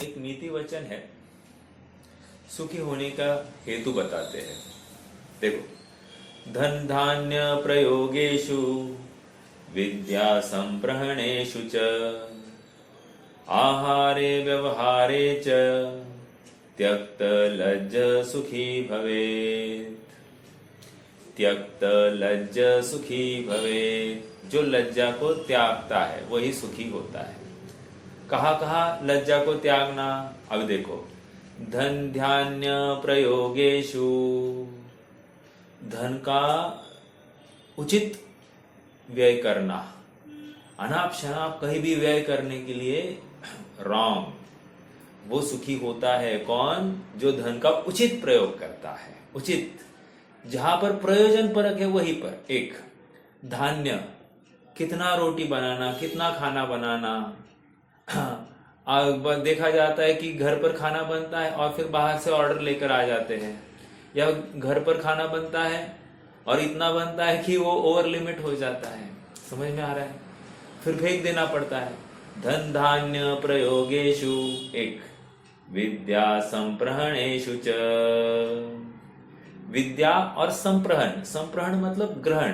एक नीति वचन है, सुखी होने का हेतु बताते हैं। देखो, धन धान्य प्रयोगेषु विद्या संप्रहणेषु च आहारे व्यवहारे च त्यक्त लज्ज सुखी भवेत्। त्यक्त लज्ज सुखी भवेत्। जो लज्जा को त्यागता है वही सुखी होता है। कहाँ कहाँ लज्जा को त्यागना? अब देखो, धन धान्य प्रयोगेषु, धन का उचित व्यय करना, अनाप शनाप कहीं भी व्यय करने के लिए रॉन्ग, वो सुखी होता है। कौन? जो धन का उचित प्रयोग करता है। उचित, जहां पर प्रयोजन परक है वहीं पर। एक धान्य, कितना रोटी बनाना, कितना खाना बनाना। देखा जाता है कि घर पर खाना बनता है और फिर बाहर से ऑर्डर लेकर आ जाते हैं, या घर पर खाना बनता है और इतना बनता है कि वो ओवर लिमिट हो जाता है। समझ में आ रहा है? फिर फेंक देना पड़ता है। धन धान्य प्रयोगेषु, एक विद्या संप्रहणेषु च। विद्या और संप्रहण, संप्रहण मतलब ग्रहण,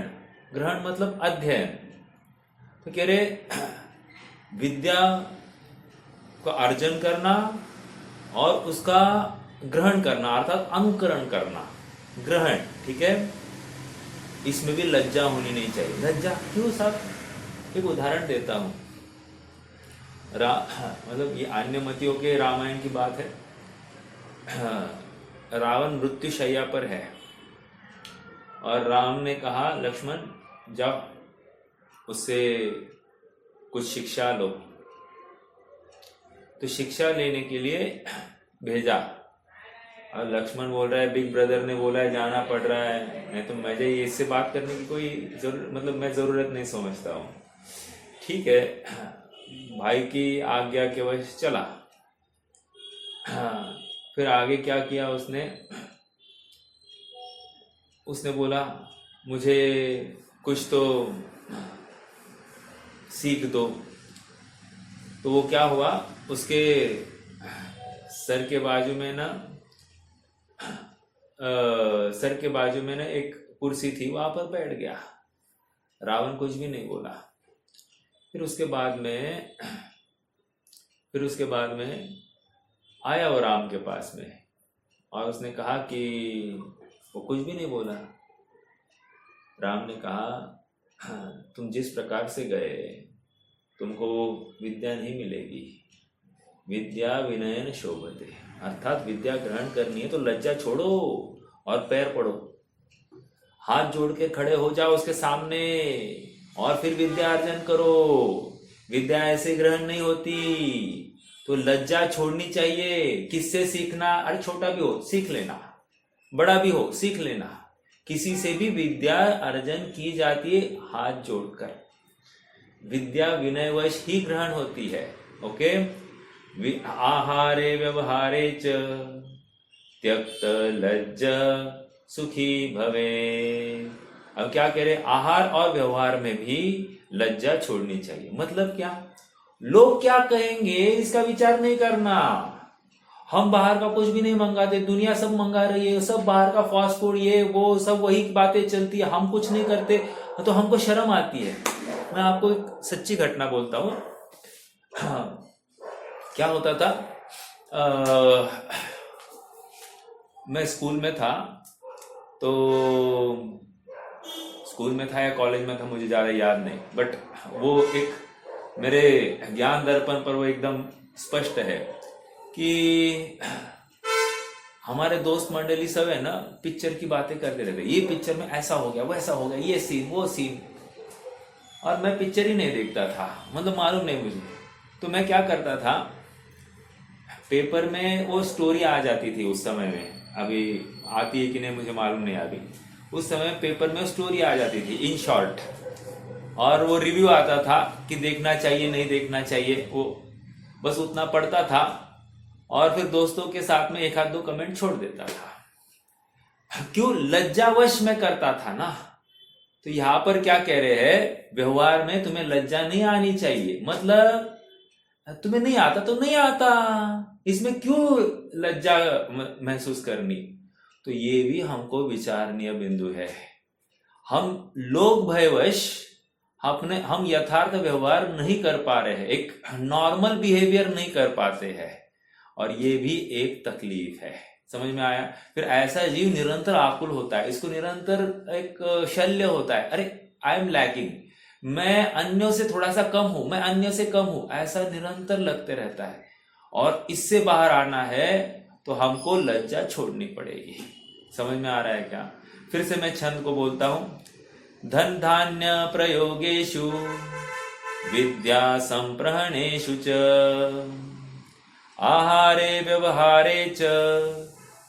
ग्रहण मतलब अध्ययन। तो कह रहे विद्या को अर्जन करना और उसका ग्रहण करना, अर्थात अनुकरण करना, ग्रहण। ठीक है, इसमें भी लज्जा होनी नहीं चाहिए। लज्जा क्यों साहब? एक उदाहरण देता हूं। मतलब ये अन्यमतियों के रामायण की बात है। रावण मृत्युशैया पर है और राम ने कहा, लक्ष्मण जाओ उससे कुछ शिक्षा लो। तो शिक्षा लेने के लिए भेजा और लक्ष्मण बोल रहा है, बिग ब्रदर ने बोला है जाना पड़ रहा है, नहीं तो मुझे इससे बात करने की कोई मैं जरूरत नहीं समझता हूँ। ठीक है, भाई की आज्ञा के वश चला। फिर आगे क्या किया उसने बोला, मुझे कुछ तो सीख दो। तो वो क्या हुआ, उसके सर के बाजू में ना एक कुर्सी थी, वहां पर बैठ गया। रावण कुछ भी नहीं बोला। फिर उसके बाद में आया वो राम के पास में और उसने कहा कि वो कुछ भी नहीं बोला। राम ने कहा, तुम जिस प्रकार से गए तुमको विद्या नहीं मिलेगी। विद्या विनयन शोभते, अर्थात विद्या ग्रहण करनी है तो लज्जा छोड़ो और पैर पड़ो, हाथ जोड़ के खड़े हो जाओ उसके सामने और फिर विद्या अर्जन करो। विद्या ऐसे ग्रहण नहीं होती, तो लज्जा छोड़नी चाहिए। किससे सीखना? अरे छोटा भी हो सीख लेना, बड़ा भी हो सीख लेना। किसी से भी विद्या अर्जन की जाती है हाथ जोड़कर। विद्या विनयवश ही ग्रहण होती है। ओके, आहारे व्यवहारे च त्यक्त लज्ज सुखी भवे। अब क्या कह रहे? आहार और व्यवहार में भी लज्जा छोड़नी चाहिए। मतलब क्या? लोग क्या कहेंगे इसका विचार नहीं करना। हम बाहर का कुछ भी नहीं मंगाते, दुनिया सब मंगा रही है, सब बाहर का फास्ट फूड, ये वो सब वही बातें चलती है, हम कुछ नहीं करते तो हमको शर्म आती है। मैं आपको एक सच्ची घटना बोलता हूँ। क्या होता था, मैं स्कूल में था, तो स्कूल में था या कॉलेज में था मुझे ज्यादा याद नहीं, बट वो एक मेरे ज्ञान दर्पण पर वो एकदम स्पष्ट है कि हमारे दोस्त मंडली सब है ना, पिक्चर की बातें करते रहते। ये पिक्चर में ऐसा हो गया, वैसा हो गया, ये सीन वो सीन, और मैं पिक्चर ही नहीं देखता था, मतलब मालूम नहीं मुझे। तो मैं क्या करता था, पेपर में वो स्टोरी आ जाती थी उस समय में, अभी आती है कि नहीं मुझे मालूम नहीं अभी। उस समय पेपर में स्टोरी आ जाती थी इन शॉर्ट, और वो रिव्यू आता था कि देखना चाहिए नहीं देखना चाहिए, वो बस उतना पढ़ता था और फिर दोस्तों के साथ में एक आध दो कमेंट छोड़ देता था। क्यों? लज्जावश में करता था ना। तो यहां पर क्या कह रहे हैं, व्यवहार में तुम्हें लज्जा नहीं आनी चाहिए। मतलब तुम्हें नहीं आता तो नहीं आता, इसमें क्यों लज्जा महसूस करनी। तो ये भी हमको विचारणीय बिंदु है। हम लोग भयवश हम यथार्थ व्यवहार नहीं कर पा रहे हैं, एक नॉर्मल बिहेवियर नहीं कर पाते हैं, और ये भी एक तकलीफ है। समझ में आया। फिर ऐसा जीव निरंतर आकुल होता है, इसको निरंतर एक शल्य होता है, अरे आई एम लैकिंग, मैं अन्यों से थोड़ा सा कम हूं, मैं अन्यों से कम हूं, ऐसा निरंतर लगते रहता है। और इससे बाहर आना है तो हमको लज्जा छोड़नी पड़ेगी। समझ में आ रहा है क्या। फिर से मैं छंद को बोलता हूं। धन धान्य प्रयोगेषु विद्या संप्रहणेषु च आहारे व्यवहारे च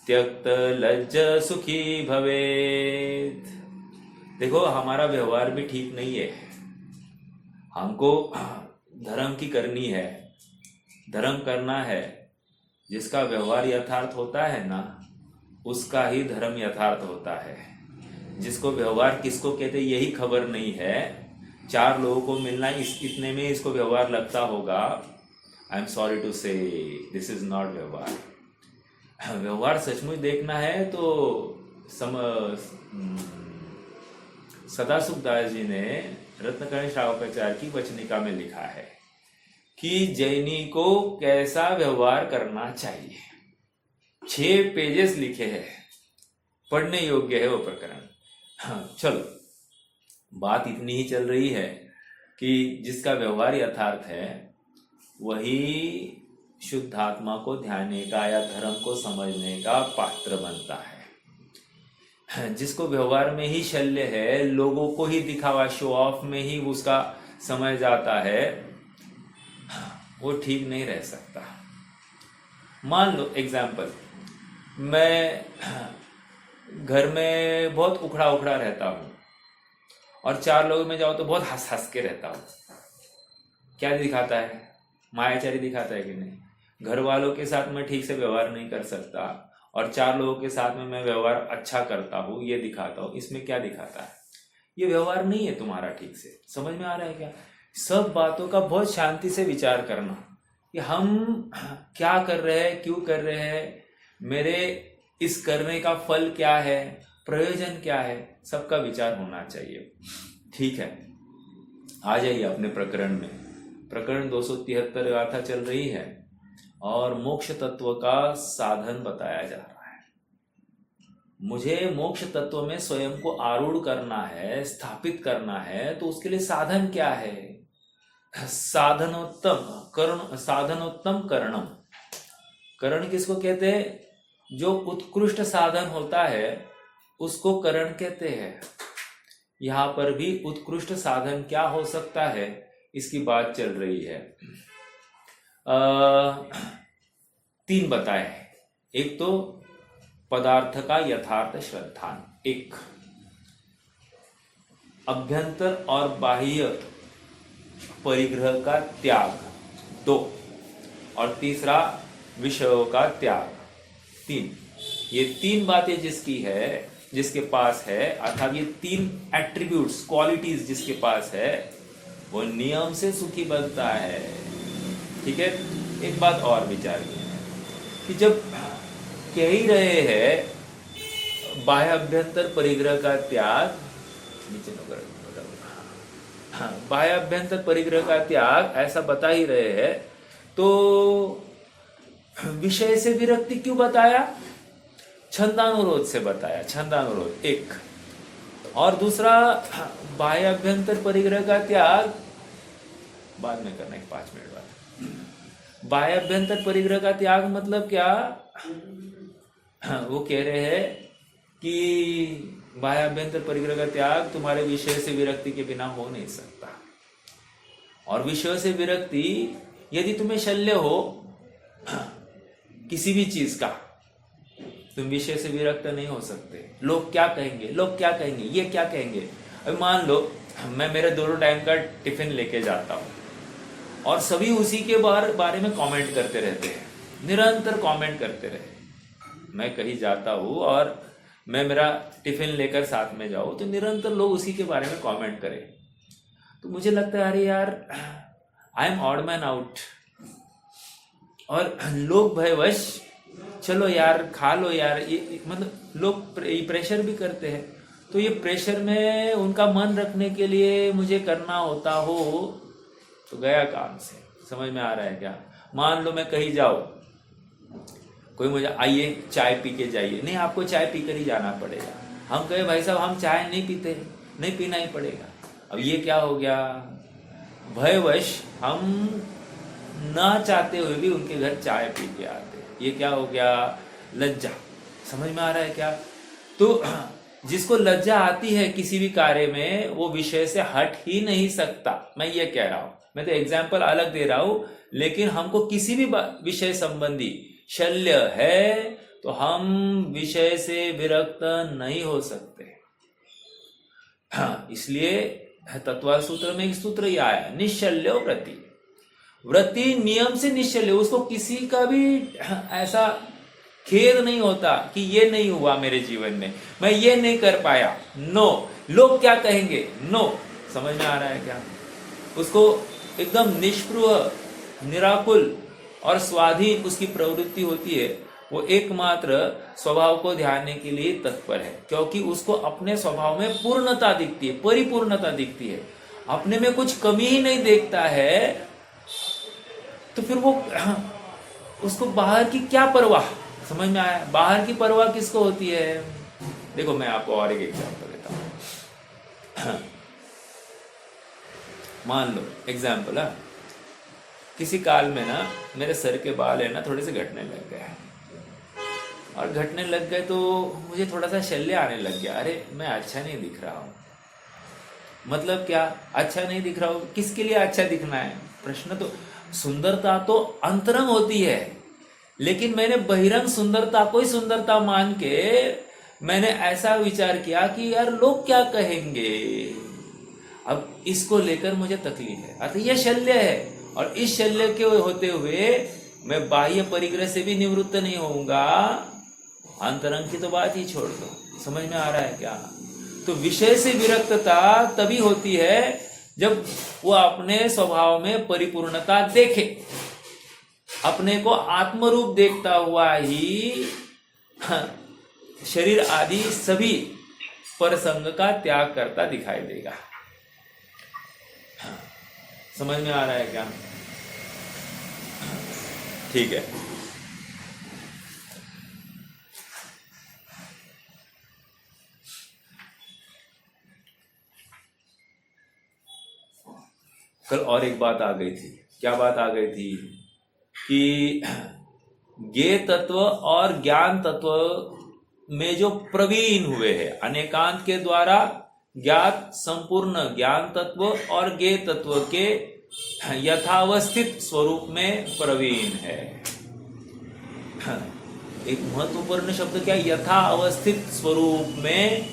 त्यक्त लज्ज सुखी भवेत्। देखो हमारा व्यवहार भी ठीक नहीं है, हमको धर्म की करनी है, धर्म करना है। जिसका व्यवहार यथार्थ होता है ना, उसका ही धर्म यथार्थ होता है। जिसको व्यवहार किसको कहते यही खबर नहीं है, 4 लोगों को मिलना इतने में इसको व्यवहार लगता होगा। आई एम सॉरी टू से दिस इज नॉट व्यवहार। व्यवहार सचमुच देखना है तो सदाशिव दास जी ने रत्नकर्ण श्रावकाचार्य की वचनिका में लिखा है कि जैनी को कैसा व्यवहार करना चाहिए। 6 पेजेस लिखे हैं, पढ़ने योग्य है वो प्रकरण। हाँ, चलो बात इतनी ही चल रही है कि जिसका व्यवहार यथार्थ है वही शुद्धात्मा को ध्याने का या धर्म को समझने का पात्र बनता है। जिसको व्यवहार में ही शल्य है, लोगों को ही दिखावा, शो ऑफ में ही उसका समय जाता है, वो ठीक नहीं रह सकता। मान लो एग्जाम्पल, मैं घर में बहुत उखड़ा उखड़ा रहता हूँ और 4 लोगों में जाओ तो बहुत हंस हंस के रहता हूँ। क्या दिखाता है? मायाचारी दिखाता है कि नहीं। घर वालों के साथ मैं ठीक से व्यवहार नहीं कर सकता और 4 लोगों के साथ में मैं व्यवहार अच्छा करता हूँ, ये दिखाता हूँ। इसमें क्या दिखाता है? ये व्यवहार नहीं है तुम्हारा ठीक से। समझ में आ रहा है क्या? सब बातों का बहुत शांति से विचार करना कि हम क्या कर रहे हैं, क्यों कर रहे हैं, मेरे इस करने का फल क्या है, प्रयोजन क्या है, सबका विचार होना चाहिए। ठीक है, आ जाइए अपने प्रकरण में। प्रकरण 273 गाथा चल रही है और मोक्ष तत्व का साधन बताया जा रहा है। मुझे मोक्ष तत्व में स्वयं को आरूढ़ करना है, स्थापित करना है, तो उसके लिए साधन क्या है? साधनोत्तम करणम। करण किसको कहते हैं? जो उत्कृष्ट साधन होता है उसको करण कहते हैं। यहां पर भी उत्कृष्ट साधन क्या हो सकता है, इसकी बात चल रही है। 3 बताए। एक तो पदार्थ का यथार्थ श्रद्धान, एक अभ्यंतर और बाह्य परिग्रह का त्याग, 2, और तीसरा विषयों का त्याग, 3। ये 3 बातें जिसके पास है, अर्थात ये 3 एट्रीब्यूट्स, क्वालिटीज जिसके पास है, वो नियम से सुखी बनता है। ठीक है। एक बात और विचार की कि जब कह ही रहे हैं बाह्य अभ्यंतर परिग्रह का त्याग, नीचे बाह्य अभ्यंतर परिग्रह का त्याग ऐसा बता ही रहे हैं, तो विषय से विरक्ति क्यों बताया? छंदानुरोध से बताया। छंदानुरोध एक, और दूसरा बाह्य अभ्यंतर परिग्रह का त्याग बाद में करना है, 5 मिनट बाद। बाह्य अभ्यंतर परिग्रह का त्याग मतलब क्या? वो कह रहे हैं कि बाह्य अभ्यंतर परिग्रह का त्याग तुम्हारे विषय से विरक्ति के बिना हो नहीं सकता। और विषय से विरक्ति यदि तुम्हें शल्य हो किसी भी चीज का, तुम विषय से विरक्त नहीं हो सकते। लोग क्या कहेंगे, लोग क्या कहेंगे, ये क्या कहेंगे। अभी मान लो मैं मेरे दोनों टाइम का टिफिन लेके जाता हूँ और सभी उसी के बारे में कमेंट करते रहते हैं, निरंतर कमेंट करते रहे। मैं कहीं जाता हूँ और मैं मेरा टिफिन लेकर साथ में जाऊँ तो निरंतर लोग उसी के बारे में कमेंट करें, तो मुझे लगता है अरे यार I am odd man out, और लोग भयवश चलो यार खा लो यार, ये मतलब लोग प्रेशर भी करते हैं, तो ये प्रेशर में उनका मन रखने के लिए मुझे करना होता हो तो गया काम से। समझ में आ रहा है क्या? मान लो मैं कहीं जाऊँ, कोई मुझे आइए चाय पी के जाइए, नहीं आपको चाय पी कर ही जाना पड़ेगा। हम कहे भाई साहब हम चाय नहीं पीते, नहीं पीना ही पड़ेगा। अब ये क्या हो गया? भयवश हम ना चाहते हुए भी उनके घर चाय पी के आते। ये क्या हो गया? लज्जा। समझ में आ रहा है क्या? तो जिसको लज्जा आती है किसी भी कार्य में, वो विषय से हट ही नहीं सकता। मैं ये कह रहा हूं, मैं तो एग्जाम्पल अलग दे रहा हूं, लेकिन हमको किसी भी विषय संबंधी शल्य है तो हम विषय से विरक्त नहीं हो सकते। हाँ, इसलिए तत्व सूत्र में एक सूत्र ही आया, निश्चल्यो व्रति। व्रति नियम से निश्चल्य, उसको किसी का भी ऐसा खेद नहीं होता कि ये नहीं हुआ मेरे जीवन में, मैं ये नहीं कर पाया। नो, लोग क्या कहेंगे, नो। समझ में आ रहा है क्या? उसको एकदम निष्पृह, निराकुल और स्वाधीन उसकी प्रवृत्ति होती है। वो एकमात्र स्वभाव को ध्यानने के लिए तत्पर है, क्योंकि उसको अपने स्वभाव में पूर्णता दिखती है, परिपूर्णता दिखती है, अपने में कुछ कमी ही नहीं देखता है। तो फिर वो उसको बाहर की क्या परवाह? समझ में आया? बाहर की परवाह किसको होती है? देखो मैं आपको और एक एग्जाम्पल देता हूं। मान लो एग्जाम्पल, किसी काल में ना मेरे सर के बाल है ना थोड़े से घटने लग गए, और घटने लग गए तो मुझे थोड़ा सा शल्य आने लग गया। अरे मैं अच्छा नहीं दिख रहा हूँ। मतलब क्या अच्छा नहीं दिख रहा हूँ? किसके लिए अच्छा दिखना है? प्रश्न तो, सुंदरता तो अंतरंग होती है, लेकिन मैंने बहिरंग सुंदरता को ही सुंदरता मान के मैंने ऐसा विचार किया कि यार लोग क्या कहेंगे। अब इसको लेकर मुझे तकलीफ है, अर्थात यह शल्य है, और इस शल्य के होते हुए मैं बाह्य परिग्रह से भी निवृत्त नहीं होऊंगा, अंतरंग की तो बात ही छोड़ दो। समझ में आ रहा है क्या? तो विषय से विरक्तता तभी होती है जब वो अपने स्वभाव में परिपूर्णता देखे, अपने को आत्मरूप देखता हुआ ही शरीर आदि सभी परसंग का त्याग करता दिखाई देगा। समझ में आ रहा है क्या? ठीक है। कल और एक बात आ गई थी। क्या बात आ गई थी? कि ज्ञेय तत्व और ज्ञान तत्व में जो प्रवीण हुए हैं, अनेकांत के द्वारा ज्ञात संपूर्ण ज्ञान तत्व और ज्ञेय तत्व के यथावस्थित स्वरूप में प्रवीण है। एक महत्वपूर्ण शब्द क्या? यथा अवस्थित स्वरूप में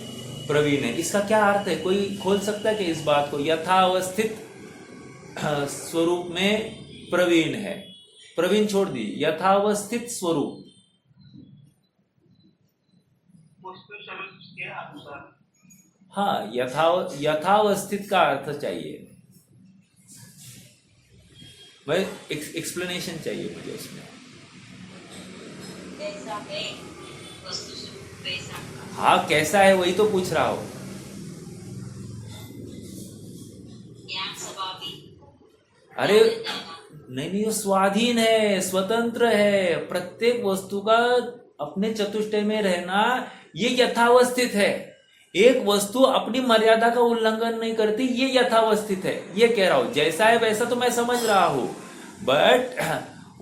प्रवीण है। इसका क्या अर्थ है? कोई खोल सकता है कि इस बात को? यथा अवस्थित स्वरूप में प्रवीण है, प्रवीण छोड़ दी, यथावस्थित स्वरूप। हाँ, यथावस्थित का अर्थ चाहिए, भाई एक्सप्लेनेशन चाहिए मुझे उसमें। हाँ कैसा है वही तो पूछ रहा हूँ। अरे नहीं, वो स्वाधीन है, स्वतंत्र है, प्रत्येक वस्तु का अपने चतुष्टय में रहना ये यथावस्थित है। एक वस्तु अपनी मर्यादा का उल्लंघन नहीं करती, ये यथावस्थित है। ये कह रहा हूं, जैसा है वैसा तो मैं समझ रहा हूं, बट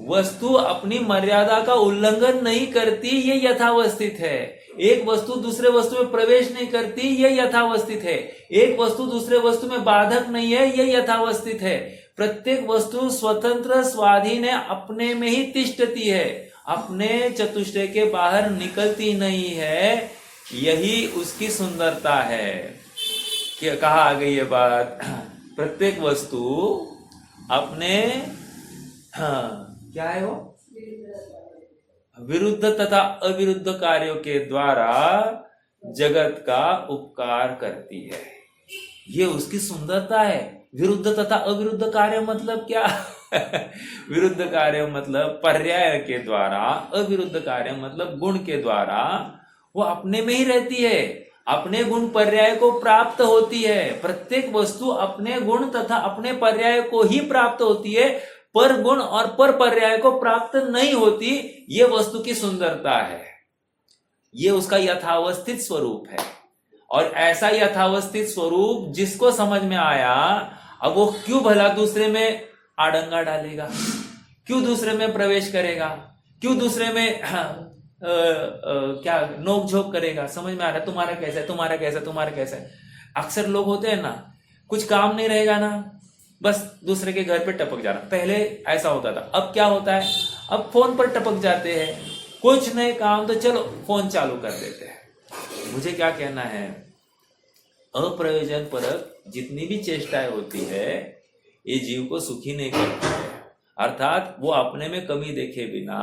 वस्तु अपनी मर्यादा का उल्लंघन नहीं करती, ये यथावस्थित है। एक वस्तु दूसरे वस्तु में प्रवेश नहीं करती, ये यथावस्थित है। एक वस्तु दूसरे वस्तु में बाधक नहीं है, ये यथावस्थित है। प्रत्येक वस्तु स्वतंत्र स्वाधीन है, अपने में ही तिष्ठती है, अपने चतुष्टय के बाहर निकलती नहीं है। यही उसकी सुंदरता है। क्या कहा आ गई ये बात? प्रत्येक वस्तु अपने क्या है वो विरुद्ध तथा अविरुद्ध कार्यों के द्वारा जगत का उपकार करती है। ये उसकी सुंदरता है। विरुद्ध तथा अविरुद्ध कार्य मतलब क्या? विरुद्ध कार्य मतलब पर्याय के द्वारा, अविरुद्ध कार्य मतलब गुण के द्वारा वो अपने में ही रहती है, अपने गुण पर्याय को प्राप्त होती है। प्रत्येक वस्तु अपने गुण तथा अपने पर्याय को ही प्राप्त होती है, पर गुण और पर पर्याय को प्राप्त नहीं होती। ये वस्तु की सुंदरता है, ये उसका यथावस्थित स्वरूप है। और ऐसा यथावस्थित स्वरूप जिसको समझ में आया, अब वो क्यों भला दूसरे में आडंगा डालेगा, क्यों दूसरे में प्रवेश करेगा, क्यों दूसरे में क्या नोक झोंक करेगा। समझ में आ रहा है तुम्हारा कैसा है, तुम्हारा कैसा है, तुम्हारा कैसा है। अक्सर लोग होते हैं ना, कुछ काम नहीं रहेगा ना, बस दूसरे के घर पे टपक जाना। पहले ऐसा होता था, अब क्या होता है, अब फोन पर टपक जाते हैं। कुछ नहीं काम तो चलो फोन चालू कर देते हैं। मुझे क्या कहना है, अप्रयोजन परक जितनी भी चेष्टाएं होती है ये जीव को सुखी नहीं करती है। अर्थात वो अपने में कमी देखे बिना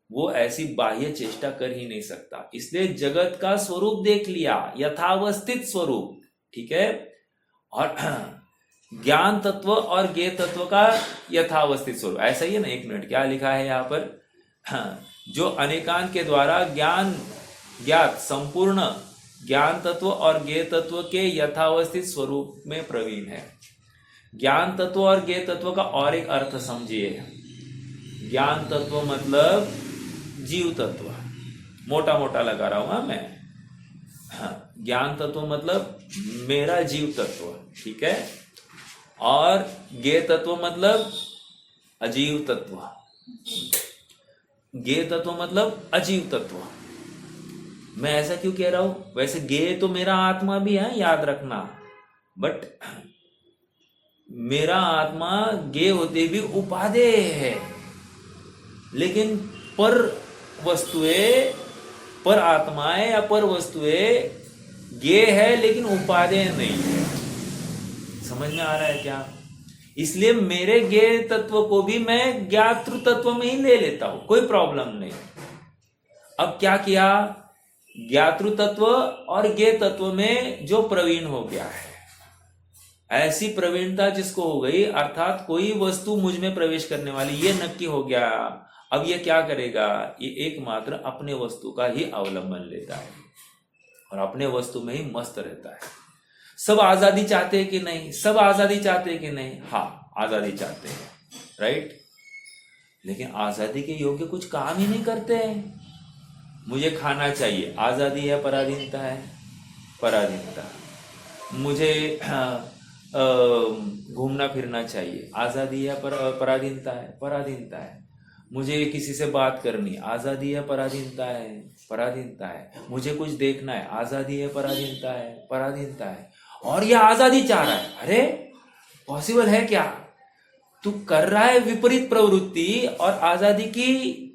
वो ऐसी बाह्य चेष्टा कर ही नहीं सकता। इसलिए जगत का स्वरूप देख लिया, यथावस्थित स्वरूप, ठीक है। और ज्ञान तत्व और ज्ञेय तत्व का यथावस्थित स्वरूप, ऐसा ही है ना। एक मिनट, क्या लिखा है यहाँ पर, जो अनेकांत के द्वारा ज्ञान ज्ञात संपूर्ण ज्ञान तत्व और ज्ञेय तत्व के यथावस्थित स्वरूप में प्रवीण है। ज्ञान तत्व और ज्ञेय तत्व का और एक अर्थ समझिए। ज्ञान तत्व मतलब जीव तत्व, मोटा मोटा लगा रहा हूं मैं। ज्ञान तत्व मतलब मेरा जीव तत्व, ठीक है। और ज्ञेय तत्व मतलब अजीव तत्व। ज्ञेय तत्व मतलब अजीव तत्व। मैं ऐसा क्यों कह रहा हूं, वैसे ज्ञेय तो मेरा आत्मा भी है, याद रखना। बट मेरा आत्मा ज्ञेय होते भी उपादेय है, लेकिन पर वस्तुएं, पर आत्माएं या पर वस्तुएं ज्ञेय है लेकिन उपादेय नहीं है। समझ में आ रहा है क्या? इसलिए मेरे ज्ञेय तत्व को भी मैं ज्ञातृ तत्व में ही ले लेता हूं, कोई प्रॉब्लम नहीं। अब क्या किया, ज्ञातृ तत्व और ज्ञेय तत्व में जो प्रवीण हो गया है, ऐसी प्रवीणता जिसको हो गई, अर्थात कोई वस्तु मुझ में प्रवेश करने वाली, ये नक्की हो गया। अब ये क्या करेगा, ये एकमात्र अपने वस्तु का ही अवलंबन लेता है और अपने वस्तु में ही मस्त रहता है। सब आजादी चाहते हैं कि नहीं, सब आजादी चाहते हैं कि नहीं, हाँ आजादी चाहते हैं, राइट। लेकिन आजादी के योग्य कुछ काम ही नहीं करते हैं। मुझे खाना चाहिए, आजादी है पराधीनता है, पराधीनता। मुझे घूमना फिरना चाहिए, आजादी है पराधीनता है, पराधीनता है। मुझे किसी से बात करनी, आजादी है पराधीनता है, पराधीनता है। मुझे कुछ देखना है, आजादी है पराधीनता है, पराधीनता है। और यह आजादी चाह रहा है। अरे पॉसिबल है क्या? तू कर रहा है विपरीत प्रवृत्ति और आजादी की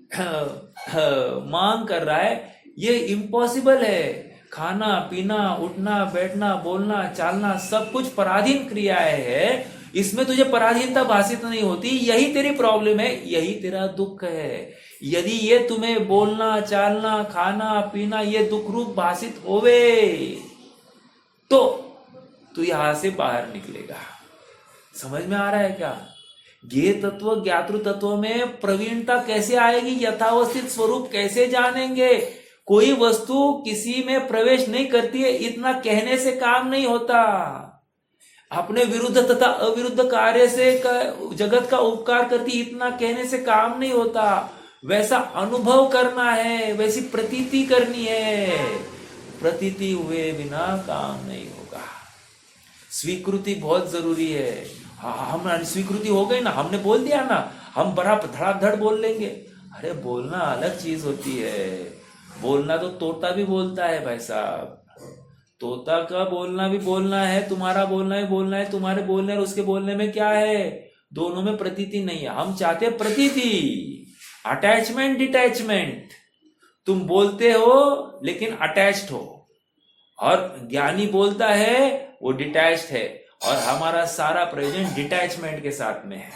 मांग कर रहा है, ये इम्पॉसिबल है। खाना पीना, उठना बैठना, बोलना चालना, सब कुछ पराधीन क्रियाएं है, इसमें तुझे पराधीनता भाषित नहीं होती। यही तेरी प्रॉब्लम है, यही तेरा दुख है। यदि ये तुम्हें बोलना चालना, खाना पीना ये दुख रूप भाषित होवे तो तू यहां से बाहर निकलेगा। समझ में आ रहा है क्या? ज्ञेय तत्व ज्ञातृ तत्व में प्रवीणता कैसे आएगी, यथावस्थित स्वरूप कैसे जानेंगे? कोई वस्तु किसी में प्रवेश नहीं करती है, इतना कहने से काम नहीं होता। अपने विरुद्ध तथा अविरुद्ध कार्य से जगत का उपकार करती, इतना कहने से काम नहीं होता। वैसा अनुभव करना है, वैसी प्रतीति करनी है। प्रतीति हुए बिना काम नहीं होगा। स्वीकृति बहुत जरूरी है। हम स्वीकृति हो गई ना, हमने बोल दिया ना, हम बड़ा धड़ाधड़ बोल लेंगे। अरे बोलना अलग चीज होती है। बोलना तो तोता भी बोलता है भाई साहब। तोता का बोलना भी बोलना है, तुम्हारा बोलना भी बोलना है। तुम्हारे बोलने और उसके बोलने में क्या है? दोनों में प्रतीति नहीं है। हम चाहते हैं प्रतीति, अटैचमेंट डिटैचमेंट। तुम बोलते हो लेकिन अटैच्ड हो, और ज्ञानी बोलता है वो डिटैच्ड है, और हमारा सारा प्रयोजन डिटैचमेंट के साथ में है।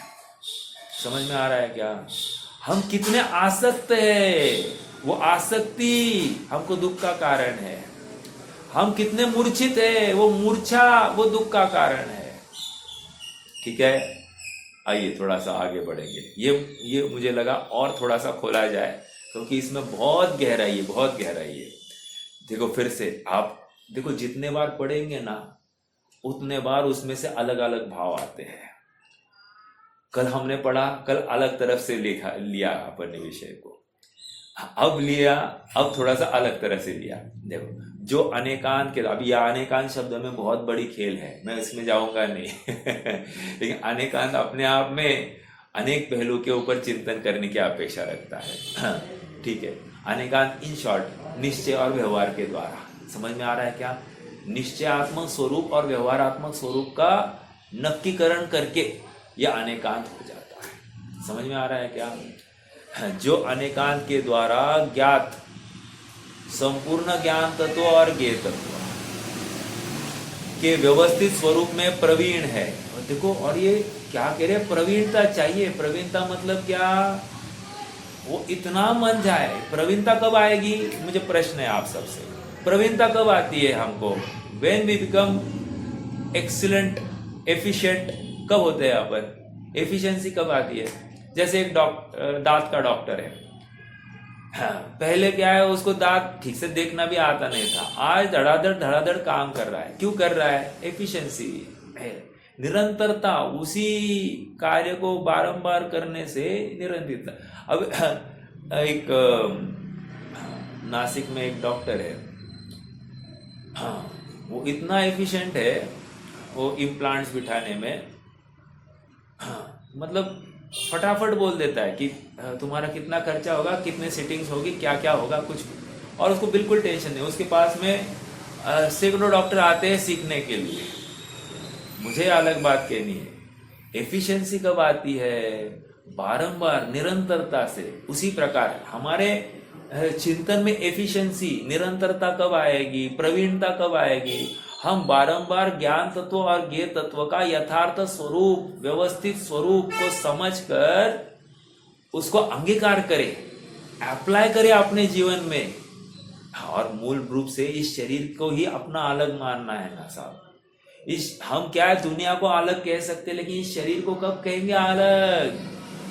समझ में आ रहा है क्या? हम कितने आसक्त है, वो आसक्ति हमको दुख का कारण है। हम कितने मूर्छित है, वो मूर्छा वो दुख का कारण है। ठीक है, आइए थोड़ा सा आगे बढ़ेंगे। ये मुझे लगा और थोड़ा सा खोला जाए, क्योंकि इसमें बहुत गहराई है, बहुत गहराई है। देखो फिर से आप देखो, जितने बार पढ़ेंगे ना उतने बार उसमें से अलग अलग भाव आते हैं। कल हमने पढ़ा, कल अलग तरफ से लिया अपन ने विषय को, अब थोड़ा सा अलग तरह से लिया। देखो जो अनेकांत के, अभी यह अनेकांत शब्द में बहुत बड़ी खेल है, मैं इसमें जाऊंगा नहीं लेकिन अनेकांत अपने आप में अनेक पहलू के ऊपर चिंतन करने की अपेक्षा रखता है। ठीक है, अनेकांत इन शॉर्ट निश्चय और व्यवहार के द्वारा, समझ में आ रहा है क्या? निश्चयात्मक स्वरूप और व्यवहारात्मक स्वरूप का नक्कीकरण करके यह अनेकांत हो जाता है। समझ में आ रहा है क्या? जो अनेकांत के द्वारा ज्ञात संपूर्ण ज्ञान तत्व और ज्ञेय तत्व के व्यवस्थित स्वरूप में प्रवीण है। और देखो, और ये क्या कह रहे, प्रवीणता चाहिए। प्रवीणता मतलब क्या? वो इतना मन जाए। प्रवीणता कब आएगी? मुझे प्रश्न है आप सबसे, प्रवीणता कब आती है हमको? When we become excellent, efficient कब होते हैं अपन? एफिशिएंसी कब आती है? जैसे एक दांत का डॉक्टर है, हाँ, पहले क्या है, उसको दांत ठीक से देखना भी आता नहीं था, आज धड़ाधड़ काम कर रहा है। क्यों कर रहा है? एफिशिएंसी है, निरंतरता। उसी कार्य को बारंबार करने से निरंतरता। अब एक नासिक में एक डॉक्टर है, हाँ, वो इतना एफिशिएंट है, वो इम्प्लांट्स बिठाने में, हाँ, मतलब फटाफट बोल देता है कि तुम्हारा कितना खर्चा होगा, कितने सिटिंग्स होगी, क्या क्या होगा, कुछ। और उसको बिल्कुल टेंशन नहीं। उसके पास में सैकड़ों डॉक्टर आते हैं सीखने के लिए। मुझे अलग बात कहनी है, एफिशिएंसी कब आती है? बारंबार निरंतरता से। उसी प्रकार हमारे चिंतन में एफिशिएंसी, निरंतरता कब आएगी? प्रवीणता कब आएगी? हम बारंबार ज्ञान तत्व और ज्ञेय तत्व का यथार्थ स्वरूप, व्यवस्थित स्वरूप को समझकर उसको अंगीकार करें, अप्लाई करें अपने जीवन में। और मूल रूप से इस शरीर को ही अपना अलग मानना है ना साहब। हम क्या है, दुनिया को अलग कह सकते, लेकिन इस शरीर को कब कहेंगे अलग?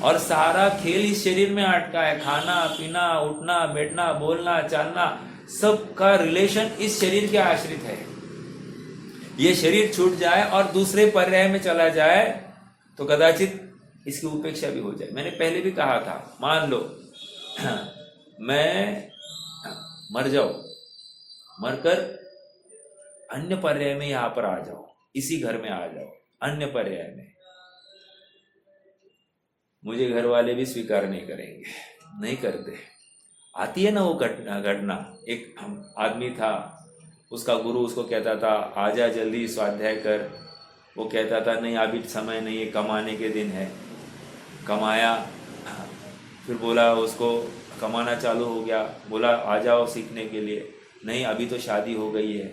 और सारा खेल इस शरीर में अटका है। खाना पीना, उठना बैठना, बोलना चालना, सबका रिलेशन इस शरीर के आश्रित है। ये शरीर छूट जाए और दूसरे पर्याय में चला जाए तो कदाचित इसकी उपेक्षा भी हो जाए। मैंने पहले भी कहा था, मान लो मैं मर जाऊं, मरकर अन्य पर्याय में यहां पर आ जाओ, इसी घर में आ जाओ, अन्य पर्याय में, मुझे घर वाले भी स्वीकार नहीं करेंगे, नहीं करते। आती है ना वो घटना। एक आदमी था, उसका गुरु उसको कहता था आजा जल्दी स्वाध्याय कर। वो कहता था नहीं, अभी समय नहीं है, कमाने के दिन है। कमाया, फिर बोला, उसको कमाना चालू हो गया, बोला आ जाओ सीखने के लिए। नहीं, अभी तो शादी हो गई है,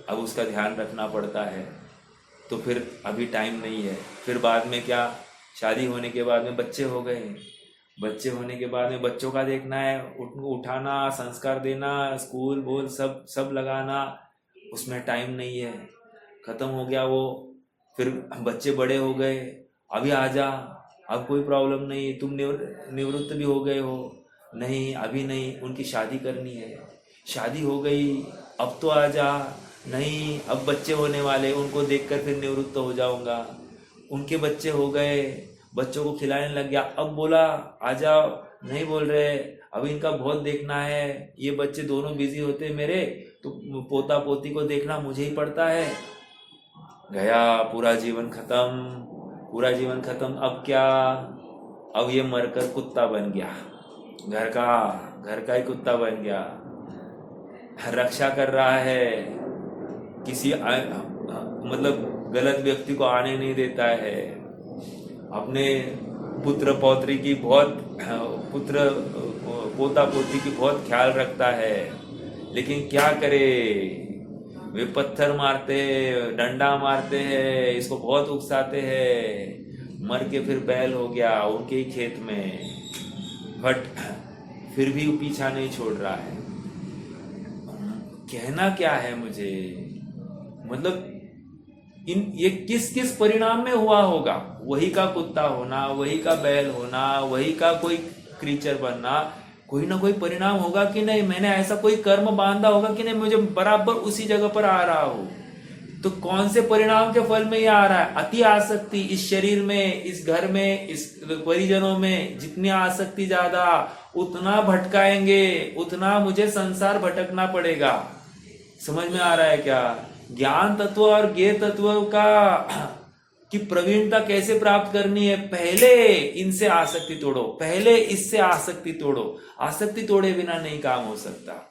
अब उसका ध्यान रखना पड़ता है, तो फिर अभी टाइम नहीं है। फिर बाद में क्या, शादी होने के बाद में बच्चे हो गए। बच्चे होने के बाद में बच्चों का देखना है, उनको उठाना, संस्कार देना, स्कूल बोल सब लगाना, उसमें टाइम नहीं है, खत्म हो गया वो। फिर बच्चे बड़े हो गए, अभी आ जा, अब कोई प्रॉब्लम नहीं, तुम निवृत्त भी हो गए हो, नहीं अभी नहीं, उनकी शादी करनी है। शादी हो गई, अब तो आ जा, नहीं अब बच्चे होने वाले, उनको देखकर फिर निवृत्त हो जाऊंगा। उनके बच्चे हो गए, बच्चों को खिलाने लग गया, अब बोला आ जाओ, नहीं बोल रहे, अब इनका बहुत देखना है, ये बच्चे दोनों बिजी होते मेरे, तो पोता पोती को देखना मुझे ही पड़ता है। गया पूरा जीवन खत्म, पूरा जीवन खत्म। अब क्या, अब ये मरकर कुत्ता बन गया, घर का ही कुत्ता बन गया, रक्षा कर रहा है, किसी मतलब गलत व्यक्ति को आने नहीं देता है, अपने पुत्र पौत्री की पोता पोती की बहुत ख्याल रखता है। लेकिन क्या करे, वे पत्थर मारते, डंडा मारते हैं, इसको बहुत उकसाते हैं, मर के फिर बैल हो गया उनके ही खेत में, बट फिर भी वो पीछा नहीं छोड़ रहा है। कहना क्या है मुझे, मतलब ये किस किस परिणाम में हुआ होगा? वही का कुत्ता होना, वही का बैल होना, वही का कोई क्रीचर बनना, कोई ना कोई परिणाम होगा कि नहीं? मैंने ऐसा कोई कर्म बांधा होगा कि नहीं, मुझे बराबर उसी जगह पर आ रहा हो? तो कौन से परिणाम के फल में ये आ रहा है? अति आसक्ति इस शरीर में, इस घर में, इस परिजनों में। जितनी आसक्ति ज्यादा, उतना भटकाएंगे, उतना मुझे संसार भटकना पड़ेगा। समझ में आ रहा है क्या? ज्ञान तत्व और ज्ञेय तत्व का कि प्रवीणता कैसे प्राप्त करनी है? पहले इनसे आसक्ति तोड़ो, पहले इससे आसक्ति तोड़ो। आसक्ति तोड़े बिना नहीं काम हो सकता।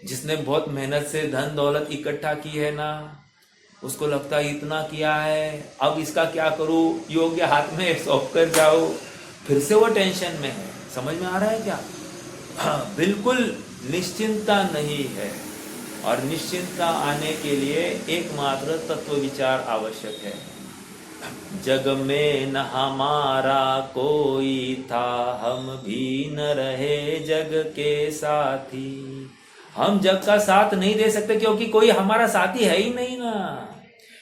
जिसने बहुत मेहनत से धन दौलत इकट्ठा की है ना, उसको लगता है इतना किया है, अब इसका क्या करूं, योग्य हाथ में सौंप कर जाओ, फिर से वो टेंशन में है। समझ में आ रहा है क्या? बिल्कुल निश्चिंतता नहीं है। और निश्चिंतता आने के लिए एकमात्र तत्व विचार आवश्यक है। जग में न हमारा कोई था, हम भी न रहे जग के साथी। हम जग का साथ नहीं दे सकते क्योंकि कोई हमारा साथी है ही नहीं ना।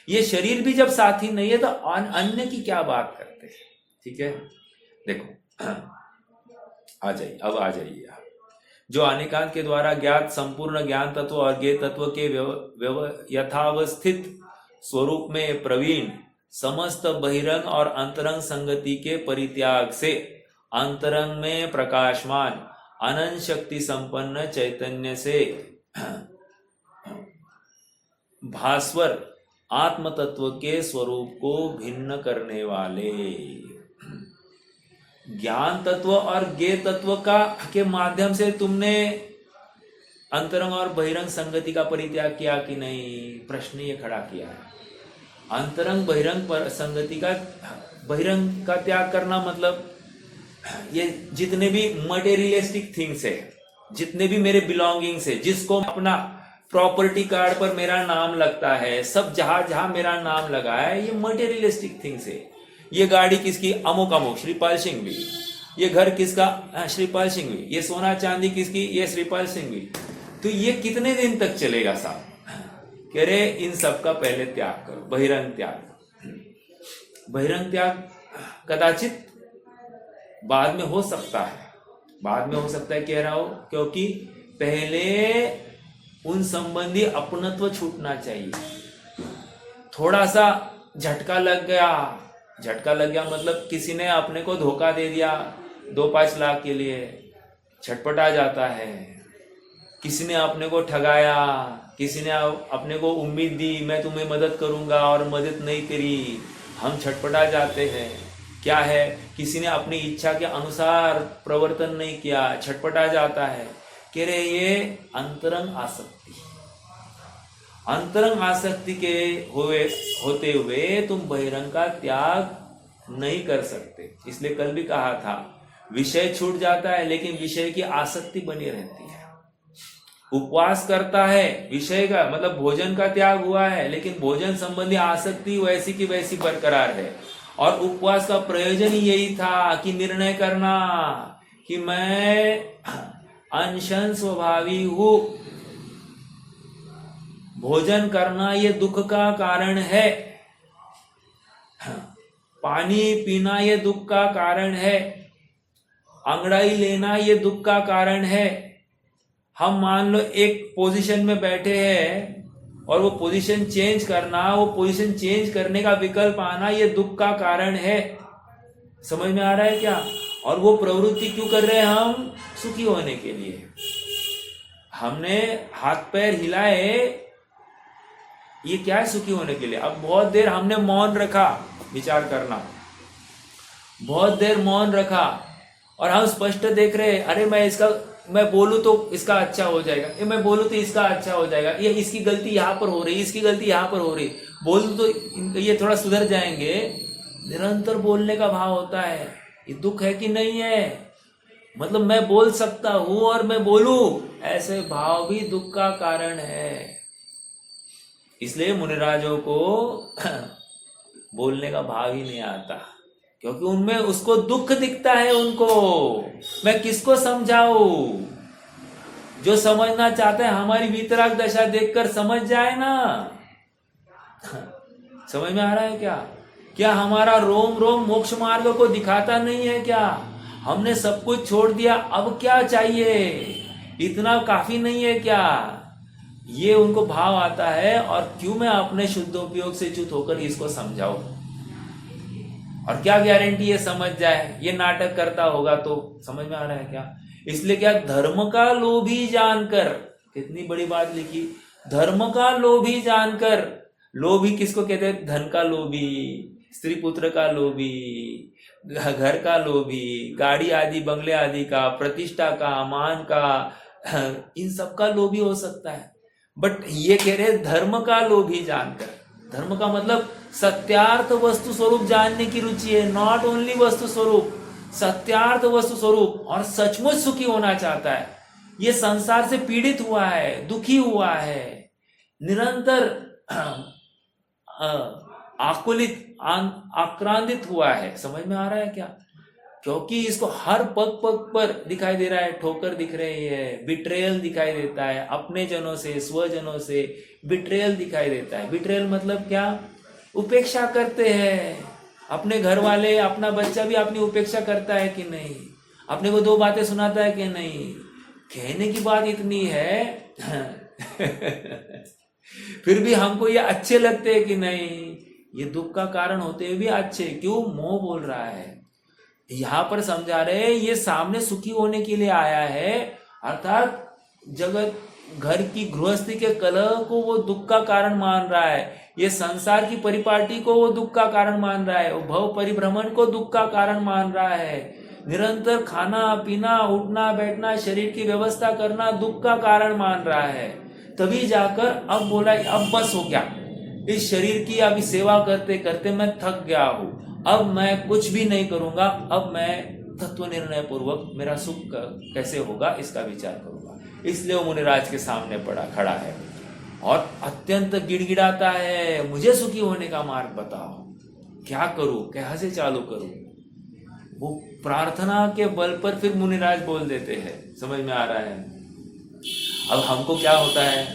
ये शरीर भी जब साथी नहीं है तो अन्य की क्या बात करते हैं? ठीक है, देखो आ जाइए, अब आ जाइए आप। जो अनेकांत के द्वारा ज्ञात संपूर्ण ज्ञान तत्व और ज्ञेय तत्व के यथावस्थित स्वरूप में प्रवीण, समस्त बहिरंग और अंतरंग संगति के परित्याग से अंतरंग में प्रकाशमान अनंत शक्ति संपन्न चैतन्य से भास्वर आत्म तत्व के स्वरूप को भिन्न करने वाले ज्ञान तत्व और ज्ञेय तत्व का के माध्यम से तुमने अंतरंग और बहिरंग संगति का परित्याग किया कि नहीं? प्रश्न ये खड़ा किया है। अंतरंग बहिरंग संगति का, बहिरंग का त्याग करना मतलब ये जितने भी मटेरियलिस्टिक थिंग्स है, जितने भी मेरे बिलोंगिंग्स है, जिसको अपना प्रॉपर्टी कार्ड पर मेरा नाम लगता है, सब जहां जहां मेरा नाम लगा है, ये मटेरियलिस्टिक थिंग्स है। ये गाड़ी किसकी? अमुक अमुक श्रीपाल सिंह भी। ये घर किसका? श्रीपाल सिंह भी। ये सोना चांदी किसकी? ये श्रीपाल सिंह भी। तो ये कितने दिन तक चलेगा साहब? कह रहे इन सब का पहले त्याग करो, बहिरंग त्याग। बहिरंग त्याग कदाचित बाद में हो सकता है, बाद में हो सकता है कह रहा हो, क्योंकि पहले उन संबंधी अपनत्व छूटना चाहिए। थोड़ा सा झटका लग गया, झटका लग गया मतलब किसी ने अपने को धोखा दे दिया 2-5 लाख के लिए, छटपटा जाता है। किसी ने अपने को ठगाया, किसी ने अपने को उम्मीद दी मैं तुम्हें मदद करूंगा और मदद नहीं करी, हम छटपटा जाते हैं। क्या है? किसी ने अपनी इच्छा के अनुसार प्रवर्तन नहीं किया, छटपटा जाता है। कह रहे ये अंतरंग आसक्ति, अंतरंग आसक्ति के होते हुए तुम बहिरंग का त्याग नहीं कर सकते। इसलिए कल भी कहा था, विषय छूट जाता है लेकिन विषय की आसक्ति बनी रहती है। उपवास करता है, विषय का मतलब भोजन का त्याग हुआ है, लेकिन भोजन संबंधी आसक्ति वैसी की वैसी बरकरार है। और उपवास का प्रयोजन ही यही था कि निर्णय करना कि मैं अनशन स्वभावी हूं। भोजन करना ये दुख का कारण है, पानी पीना ये दुख का कारण है, अंगड़ाई लेना ये दुख का कारण है। हम मान लो एक पोजीशन में बैठे हैं और वो पोजीशन चेंज करना, वो पोजीशन चेंज करने का विकल्प आना ये दुख का कारण है। समझ में आ रहा है क्या? और वो प्रवृत्ति क्यों कर रहे हैं हम? सुखी होने के लिए। हमने हाथ पैर हिलाए, ये क्या है? सुखी होने के लिए। अब बहुत देर हमने मौन रखा, विचार करना, बहुत देर मौन रखा और हम स्पष्ट देख रहे हैं, अरे मैं बोलूं तो इसका अच्छा हो जाएगा, ये मैं बोलूं तो इसका अच्छा हो जाएगा, ये इसकी गलती यहाँ पर हो रही, इसकी गलती यहाँ पर हो रही, बोलूं तो ये थोड़ा सुधर जाएंगे। निरंतर बोलने का भाव होता है। ये दुख है कि नहीं है? मतलब मैं बोल सकता हूं और मैं बोलूं, ऐसे भाव भी दुख का कारण है। इसलिए मुनिराजों को बोलने का भाव ही नहीं आता, क्योंकि उनमें उसको दुख दिखता है। उनको मैं किसको समझाऊं? जो समझना चाहते हैं हमारी वितराग दशा देखकर समझ जाए ना। समझ में आ रहा है क्या? क्या हमारा रोम रोम मोक्ष मार्ग को दिखाता नहीं है क्या? हमने सब कुछ छोड़ दिया, अब क्या चाहिए? इतना काफी नहीं है क्या? ये उनको भाव आता है। और क्यों मैं अपने शुद्धोपयोग से च्युत होकर इसको समझाऊं? और क्या गारंटी ये समझ जाए? ये नाटक करता होगा तो समझ में आ रहा है क्या? इसलिए क्या, धर्म का लोभी जानकर, कितनी बड़ी बात लिखी, धर्म का लोभी जानकर। लोभी किसको कहते हैं? धन का लोभी, स्त्री पुत्र का लोभी, घर का लोभी, गाड़ी आदि बंगले आदि का, प्रतिष्ठा का, मान का, इन सब का लोभी हो सकता है। बट ये कह रहे धर्म का लोभी जानकर। धर्म का मतलब सत्यार्थ वस्तु स्वरूप जानने की रुचि है, नॉट ओनली वस्तु स्वरूप, सत्यार्थ वस्तु स्वरूप। और सचमुच सुखी होना चाहता है। ये संसार से पीड़ित हुआ है, दुखी हुआ है, निरंतर आकुलित, आक्रांतित हुआ है। समझ में आ रहा है क्या? क्योंकि इसको हर पग पग पर दिखाई दे रहा है, ठोकर दिख रही है, बिट्रेयल दिखाई देता है, अपने जनों से, स्वजनों से बिट्रेयल दिखाई देता है। बिट्रेयल मतलब क्या? उपेक्षा करते हैं अपने घर वाले, अपना बच्चा भी अपनी उपेक्षा करता है कि नहीं? अपने को दो बातें सुनाता है कि नहीं? कहने की बात इतनी है फिर भी हमको ये अच्छे लगते हैं कि नहीं? ये दुख का कारण होते हुए भी अच्छे क्यों? मोह बोल रहा है। यहां पर समझा रहे हैं ये सामने सुखी होने के लिए आया है, अर्थात जगत घर की गृहस्थी के कलह को वो दुख का कारण मान रहा है, ये संसार की परिपाटी को वो दुख का कारण मान रहा है, वो भव परिभ्रमण को दुख का कारण मान रहा है, निरंतर खाना पीना, उठना बैठना, शरीर की व्यवस्था करना दुख का कारण मान रहा है। तभी जाकर अब बोला अब बस हो गया, इस शरीर की अभी सेवा करते करते मैं थक गया हूं, अब मैं कुछ भी नहीं करूंगा, अब मैं तत्व निर्णय पूर्वक मेरा सुख कैसे होगा इसका विचार करूंगा। इसलिए वो मुनिराज के सामने खड़ा है और अत्यंत गिड़गिड़ाता है, मुझे सुखी होने का मार्ग बताओ, क्या करूं, कैसे चालू करूं? वो प्रार्थना के बल पर फिर मुनिराज बोल देते हैं। समझ में आ रहा है? अब हमको क्या होता है,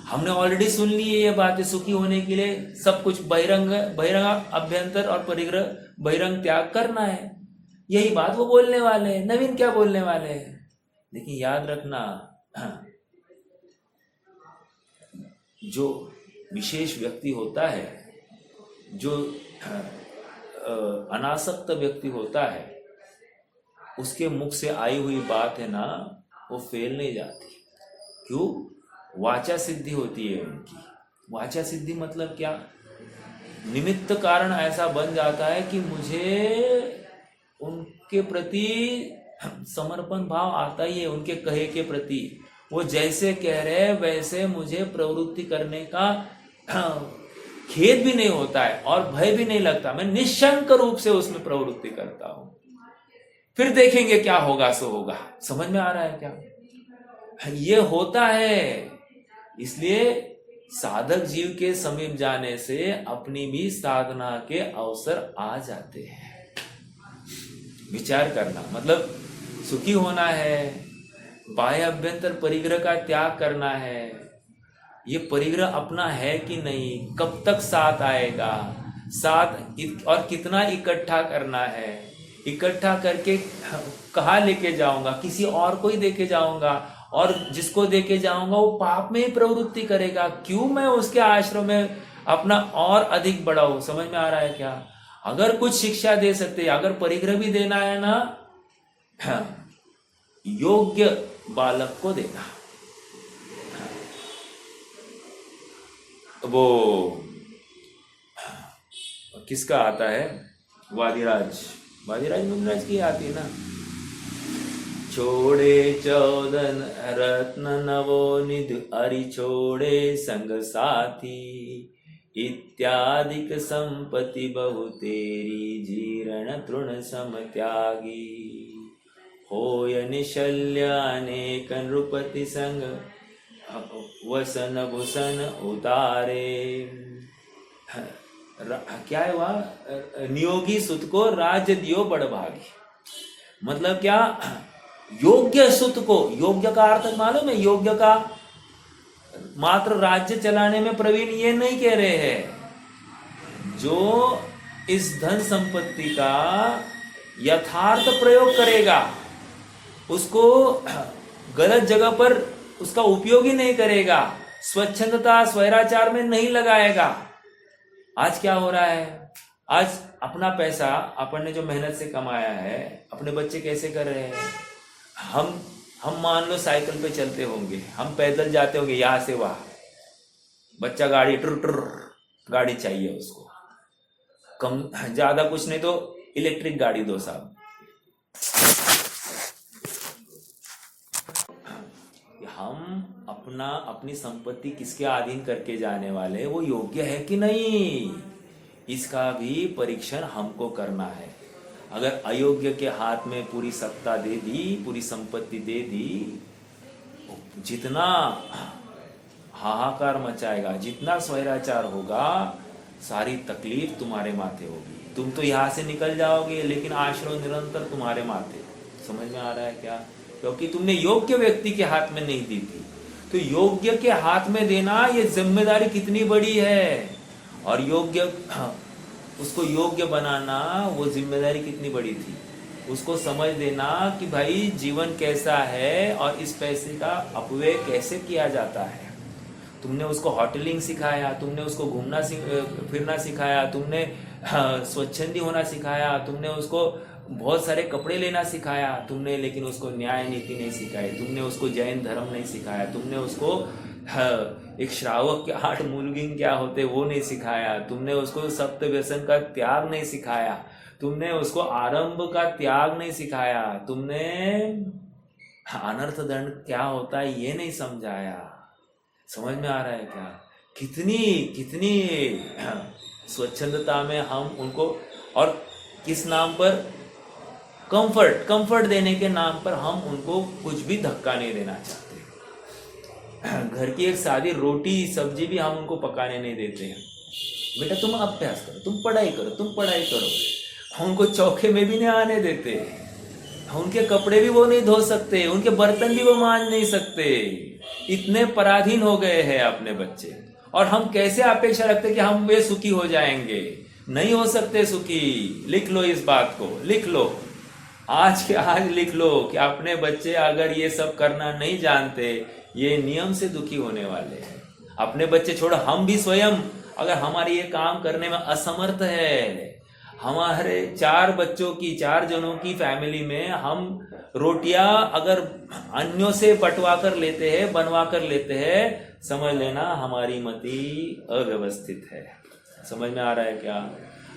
हमने ऑलरेडी सुन ली है ये बातें, सुखी होने के लिए सब कुछ बहिरंग अभ्यंतर और परिग्रह बहिरंग त्याग करना है, यही बात वो बोलने वाले हैं। नवीन क्या बोलने वाले हैं? लेकिन याद रखना, जो विशेष व्यक्ति होता है, जो अनासक्त व्यक्ति होता है, उसके मुख से आई हुई बात है ना, वो फेल नहीं जाती। क्यों? वाचा सिद्धि होती है उनकी। वाचा सिद्धि मतलब क्या? निमित्त कारण ऐसा बन जाता है कि मुझे उनके प्रति समर्पण भाव आता ही है, उनके कहे के प्रति। वो जैसे कह रहे हैं वैसे मुझे प्रवृत्ति करने का खेद भी नहीं होता है और भय भी नहीं लगता, मैं निशंक रूप से उसमें प्रवृत्ति करता हूं। फिर देखेंगे क्या होगा सो होगा। समझ में आ रहा है क्या? ये होता है। इसलिए साधक जीव के समीप जाने से अपनी भी साधना के अवसर आ जाते हैं। विचार करना मतलब सुखी होना है, बाह्य अभ्यंतर परिग्रह का त्याग करना है। ये परिग्रह अपना है कि नहीं, कब तक साथ आएगा, साथ और कितना इकट्ठा करना है, इकट्ठा करके कहाँ लेके जाऊंगा, किसी और को ही देके जाऊंगा, और जिसको देके जाऊंगा वो पाप में ही प्रवृत्ति करेगा। क्यों मैं उसके आश्रम में अपना और अधिक बढ़ाऊं? समझ में आ रहा है क्या? अगर कुछ शिक्षा दे सकते, अगर परिग्रह भी देना है ना, योग्य बालक को देना। वो किसका आता है? वादिराज मुनिराज की आती है ना, छोड़े 14 रत्न नवो निधि, अरि छोड़े संग साथी, इत्यादिक संपत्ति बहु तेरी, जीर्ण तृण सम त्यागी, होय निशल्य अनेक नृपति संग, वसन भूषण उतारे। क्या है वह? नियोगी सुत को राज्य दियो बड़भागी। मतलब क्या? योग्य सुत को, योग्य का अर्थ मालूम है? योग्य का मात्र राज्य चलाने में प्रवीण ये नहीं कह रहे हैं, जो इस धन संपत्ति का यथार्थ प्रयोग करेगा, उसको गलत जगह पर उसका उपयोग ही नहीं करेगा, स्वच्छंदता स्वैराचार में नहीं लगाएगा। आज क्या हो रहा है, आज अपना पैसा अपन ने जो मेहनत से कमाया है, अपने बच्चे कैसे कर रहे हैं। हम मान लो साइकिल पे चलते होंगे, हम पैदल जाते होंगे यहाँ से वहां, बच्चा गाड़ी टुर गाड़ी चाहिए उसको, कम ज्यादा कुछ नहीं तो इलेक्ट्रिक गाड़ी दो साहब। हम अपनी संपत्ति किसके अधीन करके जाने वाले, वो योग्य है कि नहीं, इसका भी परीक्षण हमको करना है। अगर अयोग्य के हाथ में पूरी सत्ता दे दी, पूरी संपत्ति दे दी, जितना हाहाकार मचाएगा, जितना स्वैराचार होगा, सारी तकलीफ तुम्हारे माथे होगी। तुम तो यहां से निकल जाओगे, लेकिन आश्रय निरंतर तुम्हारे माथे। समझ में आ रहा है क्या? क्योंकि तुमने योग्य व्यक्ति के हाथ में नहीं दी थी। तो योग्य के हाथ में देना, ये जिम्मेदारी कितनी बड़ी है, और उसको योग्य बनाना, वो जिम्मेदारी कितनी बड़ी थी। उसको समझ देना कि भाई जीवन कैसा है और इस पैसे का अपव्यय कैसे किया जाता है। तुमने उसको होटलिंग सिखाया, तुमने उसको घूमना फिरना सिखाया, तुमने स्वच्छंदी होना सिखाया, तुमने उसको बहुत सारे कपड़े लेना सिखाया तुमने, लेकिन उसको न्याय नीति नहीं सिखाई, तुमने उसको जैन धर्म नहीं सिखाया, तुमने उसको एक श्रावक के 8 मूलगिन क्या होते वो नहीं सिखाया, तुमने उसको सप्त व्यसन का त्याग नहीं सिखाया, तुमने उसको आरंभ का त्याग नहीं सिखाया, तुमने अनर्थ दंड क्या होता है ये नहीं समझाया। समझ में आ रहा है क्या? कितनी स्वच्छंदता में हम उनको, और किस नाम पर, कंफर्ट देने के नाम पर हम उनको कुछ भी धक्का नहीं देना चाहते। घर की एक सादी रोटी सब्जी भी हम उनको पकाने नहीं देते हैं। बेटा तुम अभ्यास करो, तुम पढ़ाई करो, हम उनको चौके में भी नहीं आने देते, उनके कपड़े भी वो नहीं धो सकते, उनके बर्तन भी वो मांज नहीं सकते। इतने पराधीन हो गए हैं अपने बच्चे, और हम कैसे अपेक्षा रखते कि हम वे सुखी हो जाएंगे। नहीं हो सकते सुखी। लिख लो इस बात को, लिख लो, आज के आज लिख लो कि अपने बच्चे अगर ये सब करना नहीं जानते, ये नियम से दुखी होने वाले हैं। अपने बच्चे छोड़ो, हम भी स्वयं अगर हमारे ये काम करने में असमर्थ है, हमारे 4 जनों की फैमिली में हम रोटियां अगर अन्यों से बंटवा कर लेते हैं, बनवा कर लेते हैं, समझ लेना हमारी मति अव्यवस्थित है। समझ में आ रहा है क्या?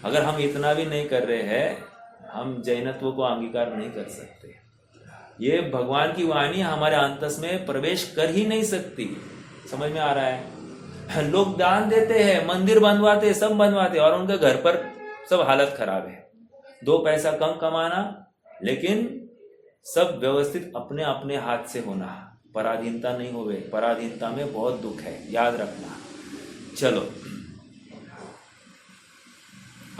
अगर हम इतना भी नहीं कर रहे हैं, हम जैनत्व को अंगीकार नहीं कर सकते। ये भगवान की वाणी हमारे अंतस में प्रवेश कर ही नहीं सकती। समझ में आ रहा है? लोग दान देते हैं, मंदिर बनवाते, सब बनवाते, और उनके घर पर सब हालत खराब है। 2 पैसा कम कमाना, लेकिन सब व्यवस्थित अपने अपने हाथ से होना, पराधीनता नहीं होवे। पराधीनता में बहुत दुख है, याद रखना। चलो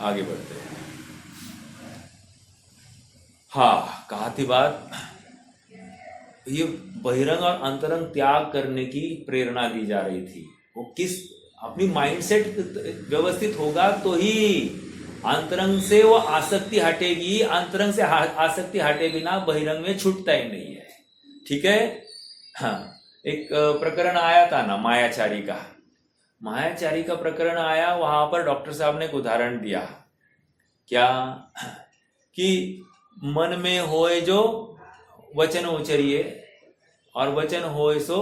आगे बढ़ते हैं। हाँ, कहा थी बात, ये बहिरंग और अंतरंग त्याग करने की प्रेरणा दी जा रही थी। वो किस, अपनी माइंडसेट व्यवस्थित होगा तो ही अंतरंग से वो आसक्ति हटेगी। अंतरंग से आसक्ति हटे बिना बहिरंग में छूटता ही नहीं है। ठीक है? हाँ, एक प्रकरण आया था ना मायाचारी का प्रकरण आया। वहां पर डॉक्टर साहब ने एक उदाहरण दिया, क्या कि मन में होए जो वचन उचरिए, और वचन होए सो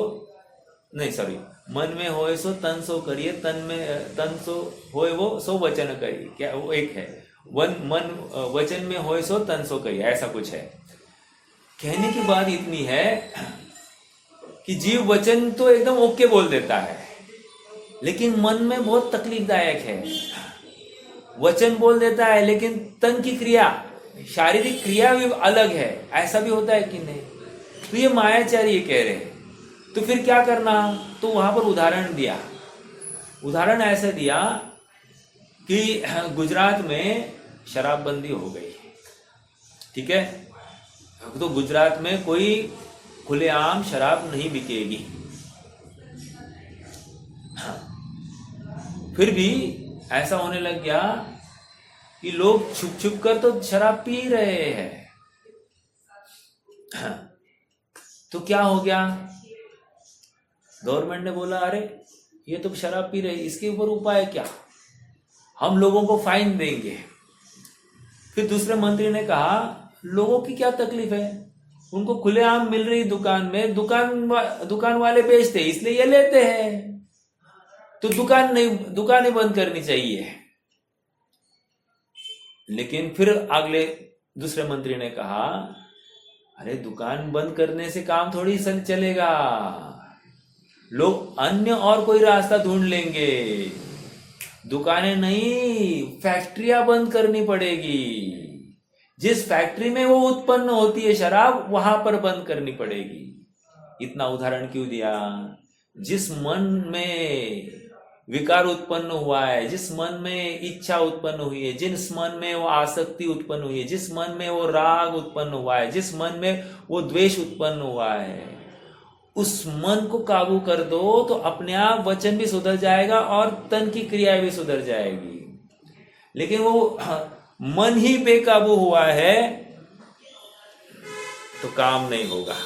नहीं, सॉरी, मन में होए सो तन सो करिए, तन सो होए वो सो वचन करिए। क्या वो एक है, वचन में होए सो तन सो करिए, ऐसा कुछ है। कहने की बात इतनी है कि जीव वचन तो एकदम ओके बोल देता है, लेकिन मन में बहुत तकलीफदायक है। वचन बोल देता है, लेकिन तन की क्रिया, शारीरिक क्रिया भी अलग है। ऐसा भी होता है कि नहीं? तो ये मायाचारी कह रहे हैं। तो फिर क्या करना? तो वहां पर उदाहरण दिया। उदाहरण ऐसे दिया कि गुजरात में शराबबंदी हो गई, ठीक है? तो गुजरात में कोई खुलेआम शराब नहीं बिकेगी। फिर भी ऐसा होने लग गया कि लोग छुप छुप कर तो शराब पी रहे हैं। तो क्या हो गया, गवर्नमेंट ने बोला अरे ये तो शराब पी रहे, इसके ऊपर उपाय क्या, हम लोगों को फाइन देंगे। फिर दूसरे मंत्री ने कहा लोगों की क्या तकलीफ है, उनको खुलेआम मिल रही दुकान में, दुकान वाले बेचते इसलिए ये लेते हैं, तो दुकानें बंद करनी चाहिए। लेकिन फिर अगले दूसरे मंत्री ने कहा अरे दुकान बंद करने से काम थोड़ी चलेगा, लोग अन्य और कोई रास्ता ढूंढ लेंगे, दुकानें नहीं फैक्ट्रियां बंद करनी पड़ेगी, जिस फैक्ट्री में वो उत्पन्न होती है शराब वहां पर बंद करनी पड़ेगी। इतना उदाहरण क्यों दिया, जिस मन में विकार उत्पन्न हुआ है, जिस मन में इच्छा उत्पन्न हुई है, जिस मन में वो आसक्ति उत्पन्न हुई है, जिस मन में वो राग उत्पन्न हुआ है, जिस मन में वो द्वेष उत्पन्न हुआ है, उस मन को काबू कर दो तो अपने आप वचन भी सुधर जाएगा और तन की क्रिया भी सुधर जाएगी। लेकिन वो मन ही बेकाबू हुआ है तो काम नहीं होगा।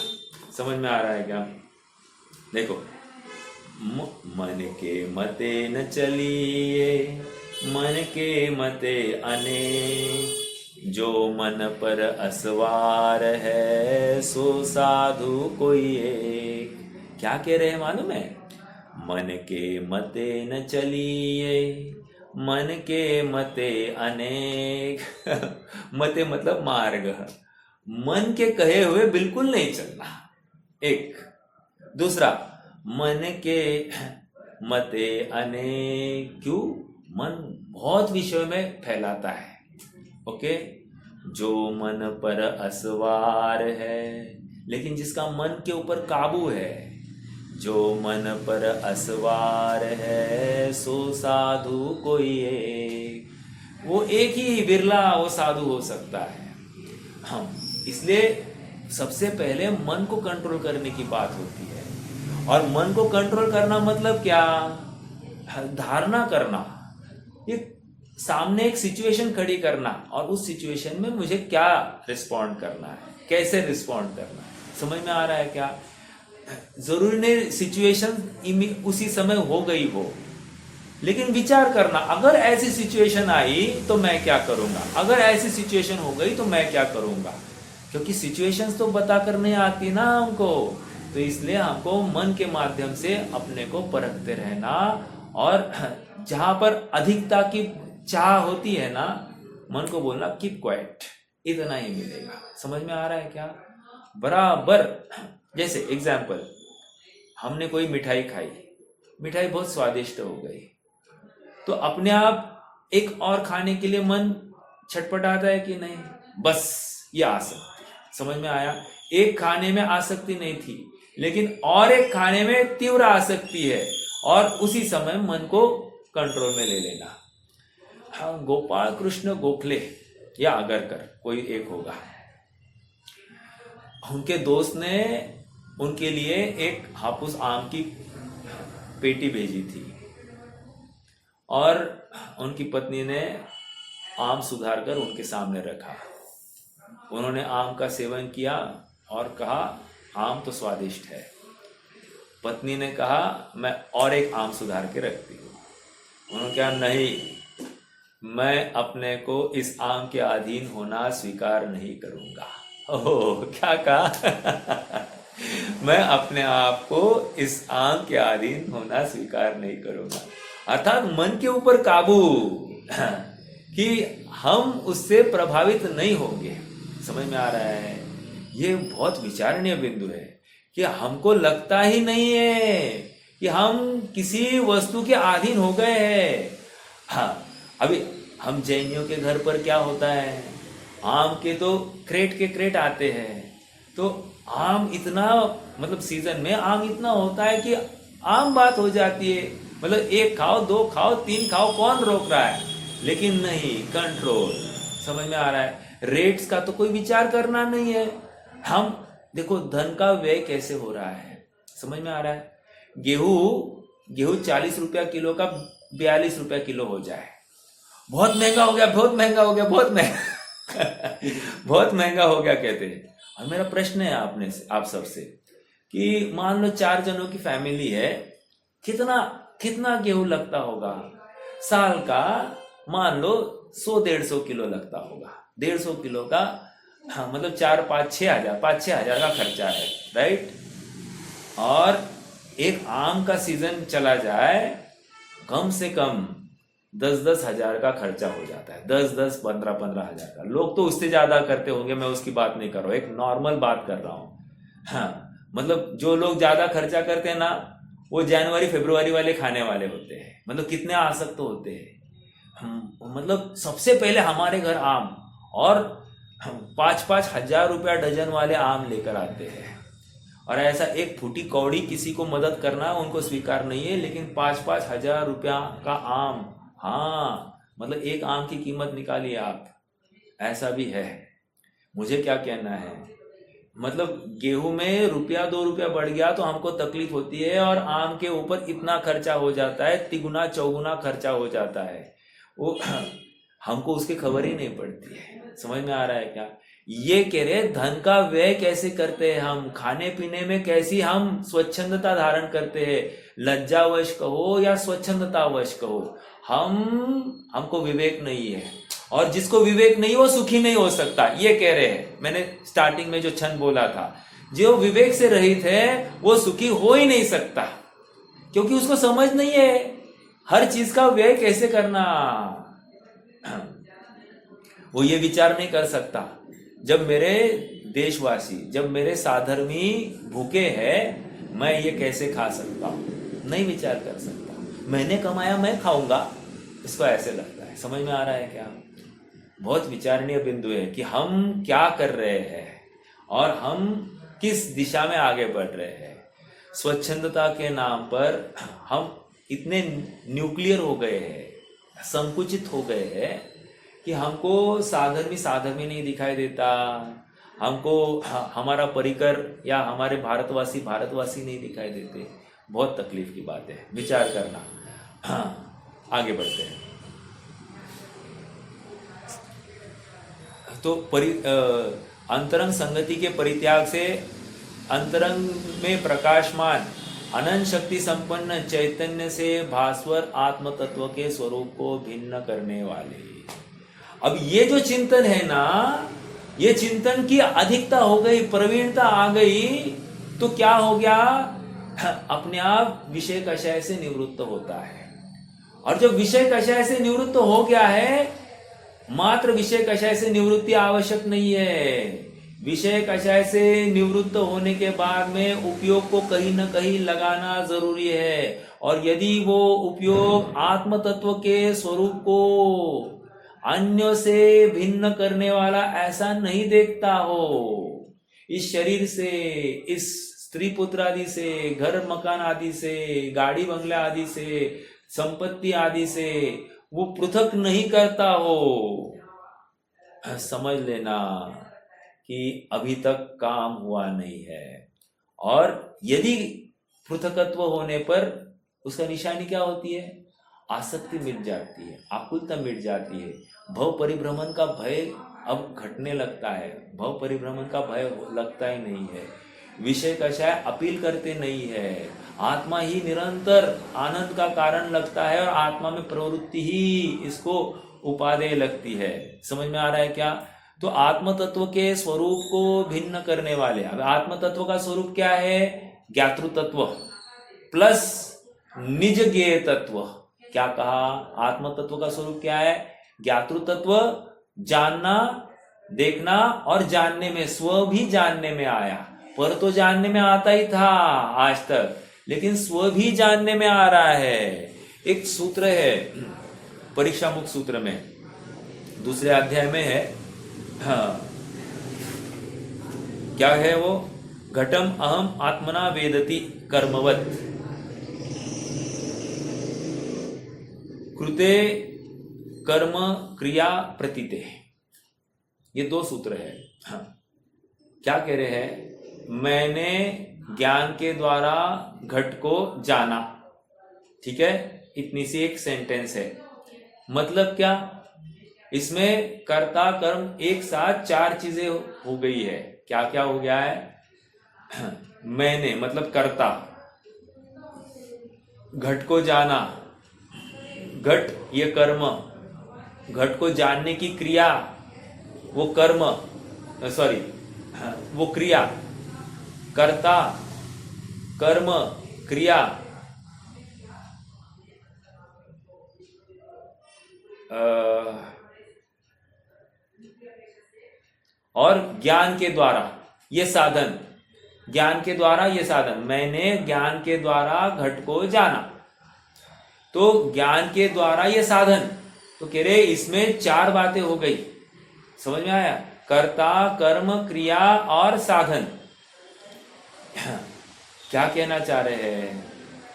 समझ में आ रहा है क्या? देखो, मन के मते न चलिए, मन के मते अनेक, जो मन पर असवार है सो साधु कोई एक। क्या कह रहे हैं मालूम है? मन के मते न चलिए, मन के मते अनेक मते मतलब मार्ग, मन के कहे हुए बिल्कुल नहीं चलना, एक। दूसरा, मन के मते अनेक, क्यों? मन बहुत विषयों में फैलाता है। ओके, जो मन पर असवार है, लेकिन जिसका मन के ऊपर काबू है, जो मन पर असवार है सो साधु कोई एक। वो एक ही बिरला वो साधु हो सकता है। हम इसलिए सबसे पहले मन को कंट्रोल करने की बात होती है। और मन को कंट्रोल करना मतलब क्या? धारणा करना, ये सामने एक सिचुएशन खड़ी करना और उस सिचुएशन में मुझे क्या रिस्पॉन्ड करना है, कैसे रिस्पॉन्ड करना है। समझ में आ रहा है क्या? जरूरी नहीं सिचुएशन उसी समय हो गई हो, लेकिन विचार करना, अगर ऐसी सिचुएशन आई तो मैं क्या करूंगा, अगर ऐसी सिचुएशन हो गई तो मैं क्या करूंगा। क्योंकि सिचुएशंस तो बता कर नहीं आती ना हमको, तो इसलिए हमको मन के माध्यम से अपने को परखते रहना। और जहां पर अधिकता की चाह होती है ना, मन को बोलना कीप क्वाइट, इतना ही मिलेगा। समझ में आ रहा है क्या? बराबर जैसे एग्जाम्पल, हमने कोई मिठाई खाई, मिठाई बहुत स्वादिष्ट हो गई, तो अपने आप एक और खाने के लिए मन छटपटाता है कि नहीं? बस ये आसक्ति। समझ में आया? एक खाने में आसक्ति नहीं थी, लेकिन और एक खाने में तीव्र आसक्ति है, और उसी समय मन को कंट्रोल में ले लेना। हाँ, गोपाल कृष्ण गोखले या अगरकर कोई एक होगा, उनके दोस्त ने उनके लिए एक हापुस आम की पेटी भेजी थी, और उनकी पत्नी ने आम सुधार कर उनके सामने रखा। उन्होंने आम का सेवन किया और कहा आम तो स्वादिष्ट है। पत्नी ने कहा मैं और एक आम सुधार के रखती हूँ। उन्होंने कहा नहीं, मैं अपने को इस आम के अधीन होना स्वीकार नहीं करूँगा। ओह, क्या कहा? मैं अपने आप को इस आम के अधीन होना स्वीकार नहीं करूँगा। अर्थात मन के ऊपर काबू, कि हम उससे प्रभावित नहीं होंगे। समझ में आ रहा है? ये बहुत विचारणीय बिंदु है कि हमको लगता ही नहीं है कि हम किसी वस्तु के अधीन हो गए हैं। हाँ, अभी हम जैनियों के घर पर क्या होता है, आम के तो क्रेट के क्रेट आते हैं, तो आम इतना, मतलब सीजन में आम इतना होता है कि आम बात हो जाती है, मतलब एक खाओ, दो खाओ, तीन खाओ, कौन रोक रहा है? लेकिन नहीं, कंट्रोल। समझ में आ रहा है? रेट्स का तो कोई विचार करना नहीं है। हम देखो धन का व्यय कैसे हो रहा है। समझ में आ रहा है? गेहूं 40 रुपया किलो का 42 रुपया किलो हो जाए, बहुत महंगा हो गया, बहुत महंगा हो गया, बहुत महंगा बहुत महंगा हो गया कहते हैं। और मेरा प्रश्न है आप सबसे कि मान लो 4 जनों की फैमिली है, कितना कितना गेहूं लगता होगा साल का? मान लो 100-150 किलो लगता होगा। 150 किलो का, हाँ मतलब 4-5-6 हजार, 5-6 हजार का खर्चा है, राइट। और एक आम का सीजन चला जाए, कम से कम 10-10 हजार का खर्चा हो जाता है। 10-10, 15-15 हजार का। लोग तो उससे ज्यादा करते होंगे, मैं उसकी बात नहीं कर रहा हूँ, एक नॉर्मल बात कर रहा हूँ। हाँ मतलब जो लोग ज्यादा खर्चा करते हैं ना, वो जनवरी फरवरी वाले खाने वाले होते हैं। मतलब कितने आसक्त होते हैं। मतलब सबसे पहले हमारे घर आम, और 5-5 हजार रुपया डजन वाले आम लेकर आते हैं। और ऐसा एक फूटी कौड़ी किसी को मदद करना उनको स्वीकार नहीं है, लेकिन 5-5 हजार रुपया का आम, हाँ मतलब एक आम की कीमत निकालिए आप, ऐसा भी है। मुझे क्या कहना है, मतलब गेहूं में ₹1-2 बढ़ गया तो हमको तकलीफ होती है, और आम के ऊपर इतना खर्चा हो जाता है, तिगुना चौगुना खर्चा हो जाता है, वो हमको उसकी खबर ही नहीं पड़ती है। समझ में आ रहा है क्या? ये कह रहे धन का व्यय कैसे करते हैं हम, खाने पीने में कैसी हम स्वच्छंदता धारण करते हैं, लज्जावश कहो या स्वच्छंदतावश कहो, हमको विवेक नहीं है। और जिसको विवेक नहीं वो सुखी नहीं हो सकता, ये कह रहे हैं। मैंने स्टार्टिंग में जो छंद बोला था, जो विवेक से रहित है वो सुखी हो ही नहीं सकता, क्योंकि उसको समझ नहीं है हर चीज का व्यय कैसे करना। वो ये विचार नहीं कर सकता, जब मेरे देशवासी, जब मेरे साधर्मी भूखे हैं, मैं ये कैसे खा सकता हूं, नहीं विचार कर सकता। मैंने कमाया मैं खाऊंगा, इसको ऐसे लगता है। समझ में आ रहा है क्या? बहुत विचारणीय बिंदु है कि हम क्या कर रहे हैं और हम किस दिशा में आगे बढ़ रहे हैं। स्वच्छंदता के नाम पर हम इतने न्यूक्लियर हो गए हैं, संकुचित हो गए हैं कि हमको साधर्मी नहीं दिखाई देता, हमको हमारा परिकर या हमारे भारतवासी नहीं दिखाई देते। बहुत तकलीफ की बात है, विचार करना। हाँ, आगे बढ़ते हैं। तो अंतरंग संगति के परित्याग से अंतरंग में प्रकाशमान अनंत शक्ति संपन्न चैतन्य से भास्वर आत्म तत्व के स्वरूप को भिन्न करने वाले। अब ये जो चिंतन है ना, ये चिंतन की अधिकता हो गई, प्रवीणता आ गई, तो क्या हो गया, अपने आप विषय कषय से निवृत्त होता है। और जब विषय कषय से निवृत्त हो गया है, मात्र विषय कषय से निवृत्ति आवश्यक नहीं है। विषय कषय से निवृत्त होने के बाद में उपयोग को कहीं न कहीं लगाना जरूरी है। और यदि वो उपयोग आत्म तत्व के स्वरूप को अन्यों से भिन्न करने वाला ऐसा नहीं देखता हो, इस शरीर से, इस स्त्री पुत्र आदि से, घर मकान आदि से, गाड़ी बंगला आदि से, संपत्ति आदि से वो पृथक नहीं करता हो, समझ लेना कि अभी तक काम हुआ नहीं है। और यदि पृथकत्व होने पर उसका निशानी क्या होती है? आसक्ति मिट जाती है, आकुलता मिट जाती है, भव परिभ्रमण का भय अब घटने लगता है, भव परिभ्रमण का भय लगता ही नहीं है, विषय कषय अपील करते नहीं है, आत्मा ही निरंतर आनंद का कारण लगता है और आत्मा में प्रवृत्ति ही इसको उपादेय लगती है। समझ में आ रहा है क्या? तो आत्म तत्व के स्वरूप को भिन्न करने वाले, अब आत्म तत्व का स्वरूप क्या है? ज्ञातृ तत्व प्लस निज ज्ञेय तत्व। क्या कहा? आत्म तत्व का स्वरूप क्या है? ज्ञातृ तत्व, जानना, देखना और जानने में, स्व भी जानने में आया, पर तो जानने में आता ही था आज तक, लेकिन स्व भी जानने में आ रहा है। एक सूत्र है परीक्षा मुक्त सूत्र में, दूसरे अध्याय में है। हाँ, क्या है वो? घटम अहम आत्मना वेदति कर्मवत कृते कर्म क्रिया प्रतीते। ये 2 सूत्र है। हाँ, क्या कह रहे हैं? मैंने ज्ञान के द्वारा घट को जाना, ठीक है, इतनी सी एक सेंटेंस है। मतलब क्या? इसमें कर्ता कर्म एक साथ चार चीजें हो गई है। क्या क्या हो गया है? मैंने मतलब कर्ता, घट को जाना, घट ये कर्म, घट को जानने की क्रिया वो कर्म, सॉरी वो क्रिया, कर्ता कर्म क्रिया, और ज्ञान के द्वारा ये साधन, ज्ञान के द्वारा ये साधन। मैंने ज्ञान के द्वारा घट को जाना, तो ज्ञान के द्वारा ये साधन, तो कह रहे इसमें चार बातें हो गई। समझ में आया? कर्ता कर्म क्रिया और साधन। क्या कहना चाह रहे हैं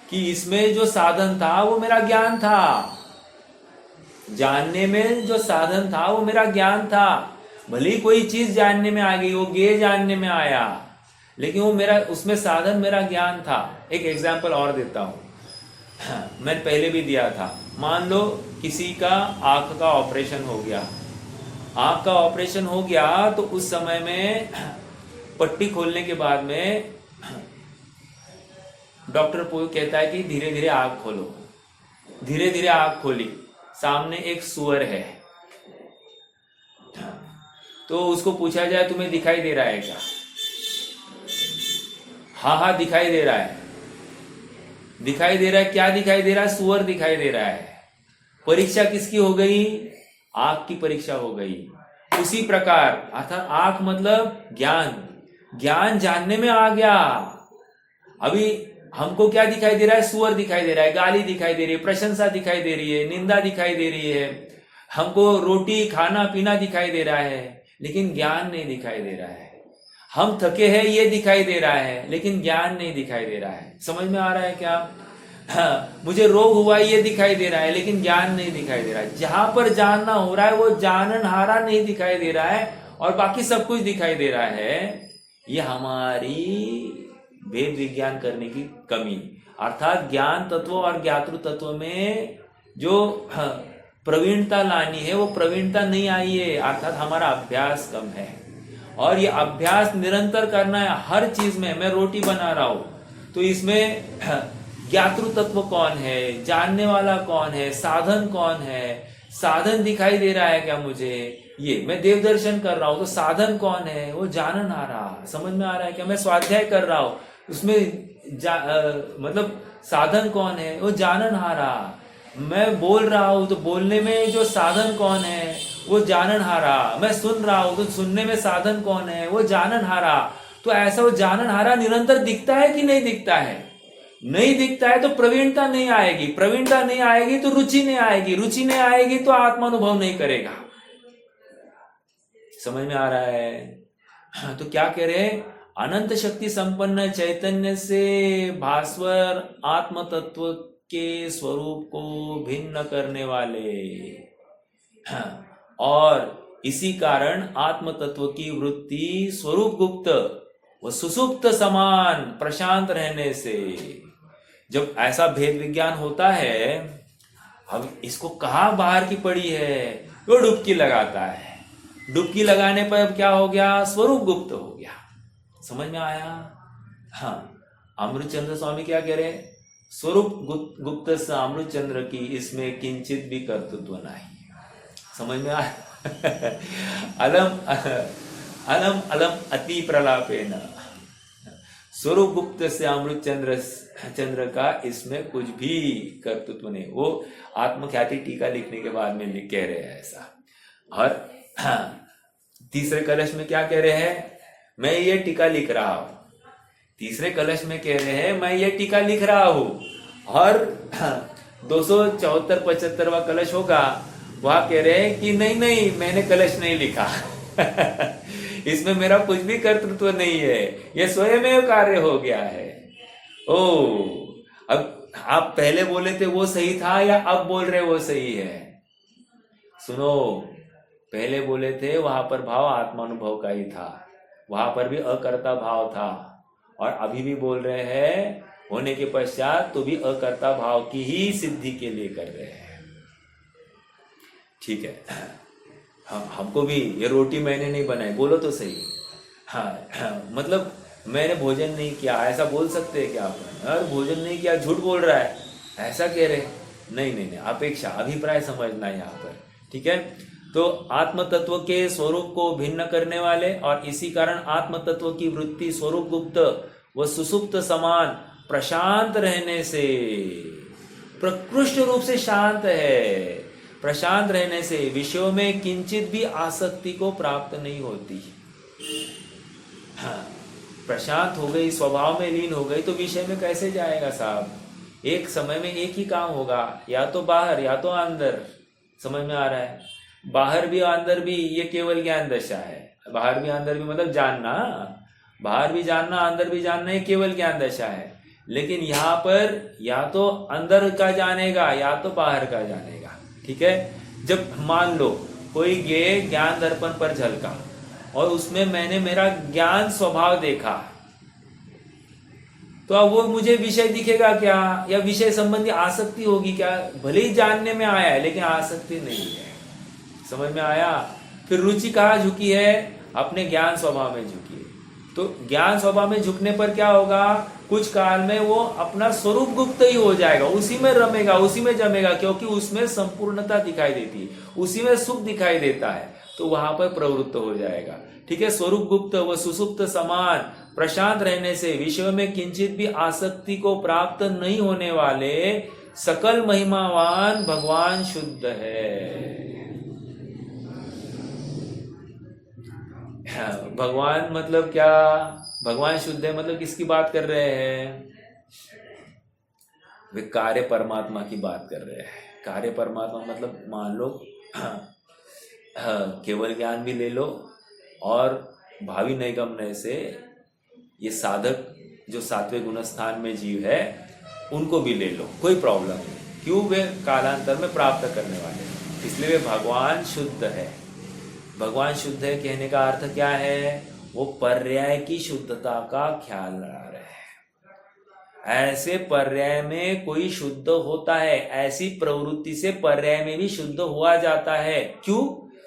कि इसमें जो साधन था वो मेरा ज्ञान था, जानने में जो साधन था वो मेरा ज्ञान था। भले कोई चीज जानने में आ गई, वो गे जानने में आया, लेकिन वो मेरा, उसमें साधन मेरा ज्ञान था। एक एग्जाम्पल और देता हूं, मैंने पहले भी दिया था। मान लो किसी का आंख का ऑपरेशन हो गया, आंख का ऑपरेशन हो गया, तो उस समय में पट्टी खोलने के बाद में डॉक्टर कहता है कि धीरे धीरे आंख खोलो। धीरे धीरे आंख खोली, सामने एक सुअर है, तो उसको पूछा जाए तुम्हें दिखाई दे रहा है क्या? हाँ हाँ दिखाई दे रहा है। दिखाई दे रहा है, क्या दिखाई दे रहा है? सुअर दिखाई दे रहा है। परीक्षा किसकी हो गई? आंख की परीक्षा हो गई। उसी प्रकार अर्थात आंख मतलब ज्ञान, ज्ञान जानने में आ गया। अभी हमको क्या दिखाई दे रहा है? सुअर दिखाई दे रहा है, गाली दिखाई दे रही है, प्रशंसा दिखाई दे रही है, निंदा दिखाई दे रही है, हमको रोटी खाना पीना दिखाई दे रहा है, लेकिन ज्ञान नहीं दिखाई दे रहा है। हम थके हैं ये दिखाई दे रहा है, लेकिन ज्ञान नहीं दिखाई दे रहा है। समझ में आ रहा है क्या? हाँ, मुझे रोग हुआ ये दिखाई दे रहा है, लेकिन ज्ञान नहीं दिखाई दे रहा है। जहां पर जानना हो रहा है वो जाननहारा नहीं दिखाई दे रहा है, और बाकी सब कुछ दिखाई दे रहा है। ये हमारी भेद विज्ञान करने की कमी, अर्थात ज्ञान तत्व और ज्ञातृ तत्व में जो प्रवीणता लानी है वो प्रवीणता नहीं आई है, अर्थात हमारा अभ्यास कम है। और ये अभ्यास निरंतर करना है हर चीज में। मैं रोटी बना रहा हूं, तो इसमें ज्ञातृ तत्व कौन है, जानने वाला कौन है, साधन कौन है? साधन दिखाई दे रहा है क्या मुझे? ये मैं देव दर्शन कर रहा हूं, तो साधन कौन है? वो जाननहारा। समझ में आ रहा है क्या? मैं स्वाध्याय कर रहा हूं, उसमें मतलब साधन कौन है? वो जाननहारा। मैं बोल रहा हूं, तो बोलने में जो साधन कौन है? वो जाननहारा। मैं सुन रहा हूं, तो सुनने में साधन कौन है? वो जाननहारा। तो ऐसा वो जाननहारा निरंतर दिखता है कि नहीं दिखता है? नहीं दिखता है तो प्रवीणता नहीं आएगी, प्रवीणता नहीं आएगी तो रुचि नहीं आएगी, रुचि नहीं आएगी तो आत्मानुभव नहीं करेगा। समझ में आ रहा है? तो क्या कह रहे? अनंत शक्ति संपन्न चैतन्य से भास्वर आत्म तत्व के स्वरूप को भिन्न करने वाले, और इसी कारण आत्म तत्व की वृत्ति स्वरूप गुप्त व सुसुप्त समान प्रशांत रहने से, जब ऐसा भेद विज्ञान होता है, अब इसको कहाँ बाहर की पड़ी है, वो डुबकी लगाता है। डुबकी लगाने पर अब क्या हो गया? स्वरूप गुप्त हो गया। समझ में आया? हाँ, अमृतचंद्र स्वामी क्या कह रहे? स्वरूप गुप्त से अमृतचंद्र की इसमें किंचित भी कर्तृत्व नहीं। समझ में आया? अलम अलम अलम अति प्रलापेन, स्वरूप गुप्त से अमृत चंद्र का इसमें कुछ भी कर्तृत्व नहीं। वो आत्मख्याति टीका लिखने के बाद में कह रहे हैं ऐसा। और तीसरे कलश में क्या कह रहे हैं? मैं ये टीका लिख रहा हूं। तीसरे कलश में कह रहे हैं मैं ये टीका लिख रहा हूं। और 274-75वां कलश होगा, वहां कह रहे हैं कि नहीं नहीं मैंने कलश नहीं लिखा। इसमें मेरा कुछ भी कर्तृत्व नहीं है, यह स्वयं कार्य हो गया है। ओ, अब आप पहले बोले थे वो सही था या अब बोल रहे वो सही है? सुनो, पहले बोले थे वहां पर भाव आत्मानुभव का ही था, वहां पर भी अकर्ता भाव था, और अभी भी बोल रहे हैं होने के पश्चात तो भी अकर्ता भाव की ही सिद्धि के लिए कर रहे हैं। ठीक है, हमको भी ये रोटी मैंने नहीं बनाई, बोलो तो सही। हाँ, मतलब मैंने भोजन नहीं किया, ऐसा बोल सकते हैं क्या अपन? और भोजन नहीं किया, झूठ बोल रहा है, ऐसा कह रहे? नहीं नहीं नहीं, अपेक्षा, अभिप्राय समझना है यहाँ पर, ठीक है। तो आत्म तत्व के स्वरूप को भिन्न करने वाले और इसी कारण आत्म तत्व की वृत्ति स्वरूप गुप्त व सुसुप्त समान प्रशांत रहने से, प्रकृष्ट रूप से शांत है, प्रशांत रहने से विषयों में किंचित भी आसक्ति को प्राप्त नहीं होती। हाँ, प्रशांत हो गई, स्वभाव में लीन हो गई तो विषय में कैसे जाएगा साहब? एक समय में एक ही काम होगा, या तो बाहर या तो अंदर। समझ में आ रहा है? बाहर भी अंदर भी ये केवल ज्ञान दशा है। बाहर भी अंदर भी मतलब जानना, बाहर भी जानना अंदर भी जानना, ये केवल ज्ञान दशा है। लेकिन यहाँ पर या तो अंदर का जानेगा या तो बाहर का जानेगा, ठीक है। जब मान लो कोई गे ज्ञान दर्पण पर झलका और उसमें मैंने मेरा ज्ञान स्वभाव देखा, तो अब वो मुझे विषय दिखेगा क्या, या विषय संबंधी आसक्ति होगी क्या? भले ही जानने में आया है लेकिन आसक्ति नहीं है। समझ में आया? फिर रुचि कहाँ झुकी है? अपने ज्ञान स्वभाव में झुकी है। तो ज्ञान स्वभाव में झुकने पर क्या होगा? कुछ काल में वो अपना स्वरूप गुप्त ही हो जाएगा, उसी में रमेगा, उसी में जमेगा, क्योंकि उसमें संपूर्णता दिखाई देती है, उसी में सुख दिखाई देता है, तो वहां पर प्रवृत्त हो जाएगा, ठीक है। स्वरूप गुप्त व सुसुप्त समान प्रशांत रहने से विषयों में किंचित भी आसक्ति को प्राप्त नहीं होने वाले सकल महिमावान भगवान शुद्ध है। भगवान मतलब क्या? भगवान शुद्ध है मतलब किसकी बात कर रहे हैं? वे कार्य परमात्मा की बात कर रहे हैं। कार्य परमात्मा मतलब मान लो केवल ज्ञान भी ले लो और भावी नैगम्य से ये साधक जो सातवें गुण स्थान में जीव है उनको भी ले लो, कोई प्रॉब्लम नहीं। क्यों? वे कालांतर में प्राप्त करने वाले, इसलिए वे भगवान शुद्ध है। भगवान शुद्ध है कहने का अर्थ क्या है? वो पर्याय की शुद्धता का ख्याल रहा है। ऐसे पर्याय में कोई शुद्ध होता है, ऐसी प्रवृत्ति से पर्याय में भी शुद्ध हुआ जाता है। क्यों?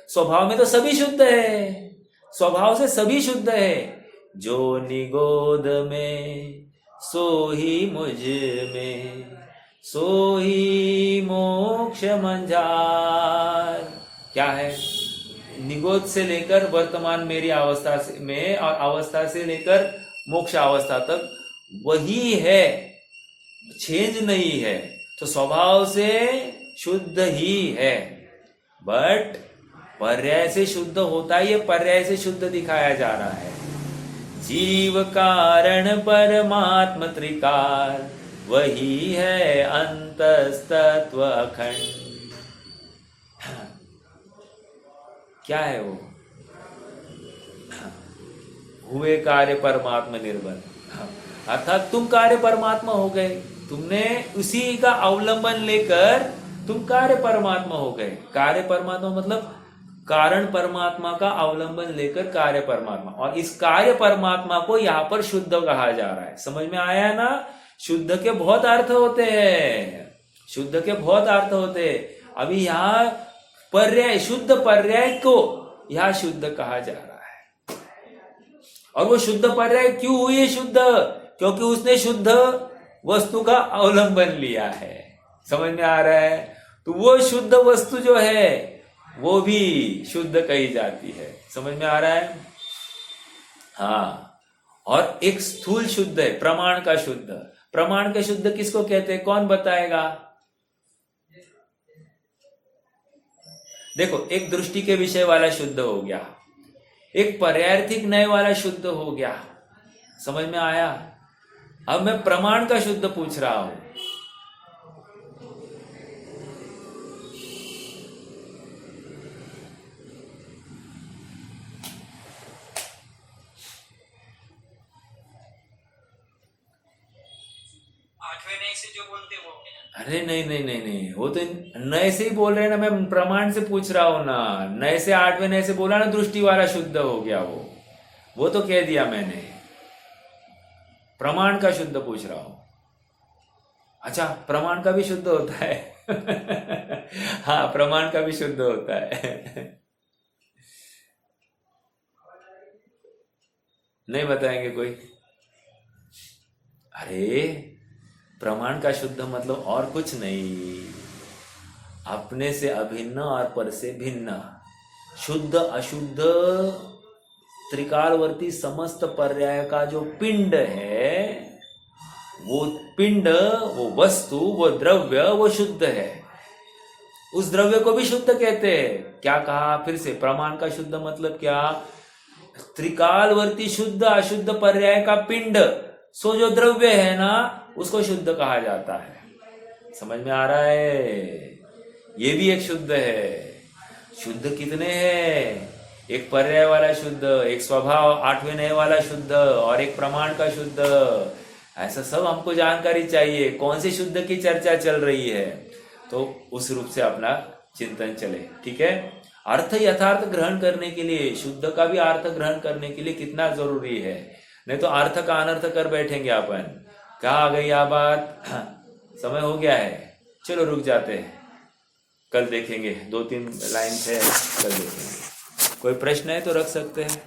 स्वभाव में तो सभी शुद्ध है, स्वभाव से सभी शुद्ध है। जो निगोद में सो ही मुझ में, सो ही मोक्ष मंझार। क्या है? निगोद से लेकर वर्तमान मेरी अवस्था से में और अवस्था से लेकर मोक्ष अवस्था तक वही है, चेंज नहीं है। तो स्वभाव से शुद्ध ही है, बट पर्याय से शुद्ध होता है, ये पर्याय से शुद्ध दिखाया जा रहा है। जीव कारण परमात्म त्रिकार, वही है अंतस्तत्व अखंड। क्या है वो? हुए कार्य परमात्मा निर्बल, अर्थात तुम कार्य परमात्मा हो गए, तुमने उसी का अवलंबन लेकर तुम कार्य परमात्मा हो गए। कार्य परमात्मा मतलब कारण परमात्मा का अवलंबन लेकर कार्य परमात्मा, और इस कार्य परमात्मा को यहाँ पर शुद्ध कहा जा रहा है। समझ में आया ना? शुद्ध के बहुत अर्थ होते हैं, शुद्ध के बहुत अर्थ होते हैं। अभी यहाँ पर्याय, शुद्ध पर्याय को यह शुद्ध कहा जा रहा है। और वो शुद्ध पर्याय क्यों हुई शुद्ध? क्योंकि उसने शुद्ध वस्तु का अवलंबन लिया है। समझ में आ रहा है? तो वो शुद्ध वस्तु जो है वो भी शुद्ध कही जाती है। समझ में आ रहा है? हाँ। और एक स्थूल शुद्ध है, प्रमाण का शुद्ध। प्रमाण का शुद्ध किसको कहते हैं? कौन बताएगा? देखो, एक दृष्टि के विषय वाला शुद्ध हो गया, एक पर्यायर्थिक न्याय वाला शुद्ध हो गया। समझ में आया? अब मैं प्रमाण का शुद्ध पूछ रहा हूं। आठवें नए से जो बोलते वो, अरे नहीं नहीं नहीं नहीं, वो तो नए से ही बोल रहे हैं ना, मैं प्रमाण से पूछ रहा हूं ना। नए से आठवें नए से बोला ना, दृष्टि वाला शुद्ध हो गया वो तो कह दिया मैंने। प्रमाण का शुद्ध पूछ रहा हूं। अच्छा, प्रमाण का भी शुद्ध होता है हाँ, प्रमाण का भी शुद्ध होता है नहीं बताएंगे कोई? अरे प्रमाण का शुद्ध मतलब और कुछ नहीं, अपने से अभिन्न और पर से भिन्न, शुद्ध अशुद्ध त्रिकालवर्ती समस्त पर्याय का जो पिंड है, वो पिंड, वो वस्तु, वो द्रव्य, वो शुद्ध है। उस द्रव्य को भी शुद्ध कहते हैं। क्या कहा फिर से? प्रमाण का शुद्ध मतलब क्या? त्रिकालवर्ती शुद्ध अशुद्ध पर्याय का पिंड, सो जो द्रव्य है ना, उसको शुद्ध कहा जाता है। समझ में आ रहा है? ये भी एक शुद्ध है। शुद्ध कितने हैं? एक पर्याय वाला शुद्ध, एक स्वभाव 8वें नए वाला शुद्ध, और एक प्रमाण का शुद्ध। ऐसा सब हमको जानकारी चाहिए, कौन से शुद्ध की चर्चा चल रही है, तो उस रूप से अपना चिंतन चले। ठीक है? अर्थ यथार्थ ग्रहण करने के लिए, शुद्ध का भी अर्थ ग्रहण करने के लिए कितना जरूरी है, नहीं तो अर्थ का अनर्थ कर बैठेंगे अपन। कहाँ आ गई आ बात? समय हो गया है, चलो रुक जाते हैं, कल देखेंगे। 2-3 लाइन थे, कल देखेंगे। कोई प्रश्न है तो रख सकते हैं।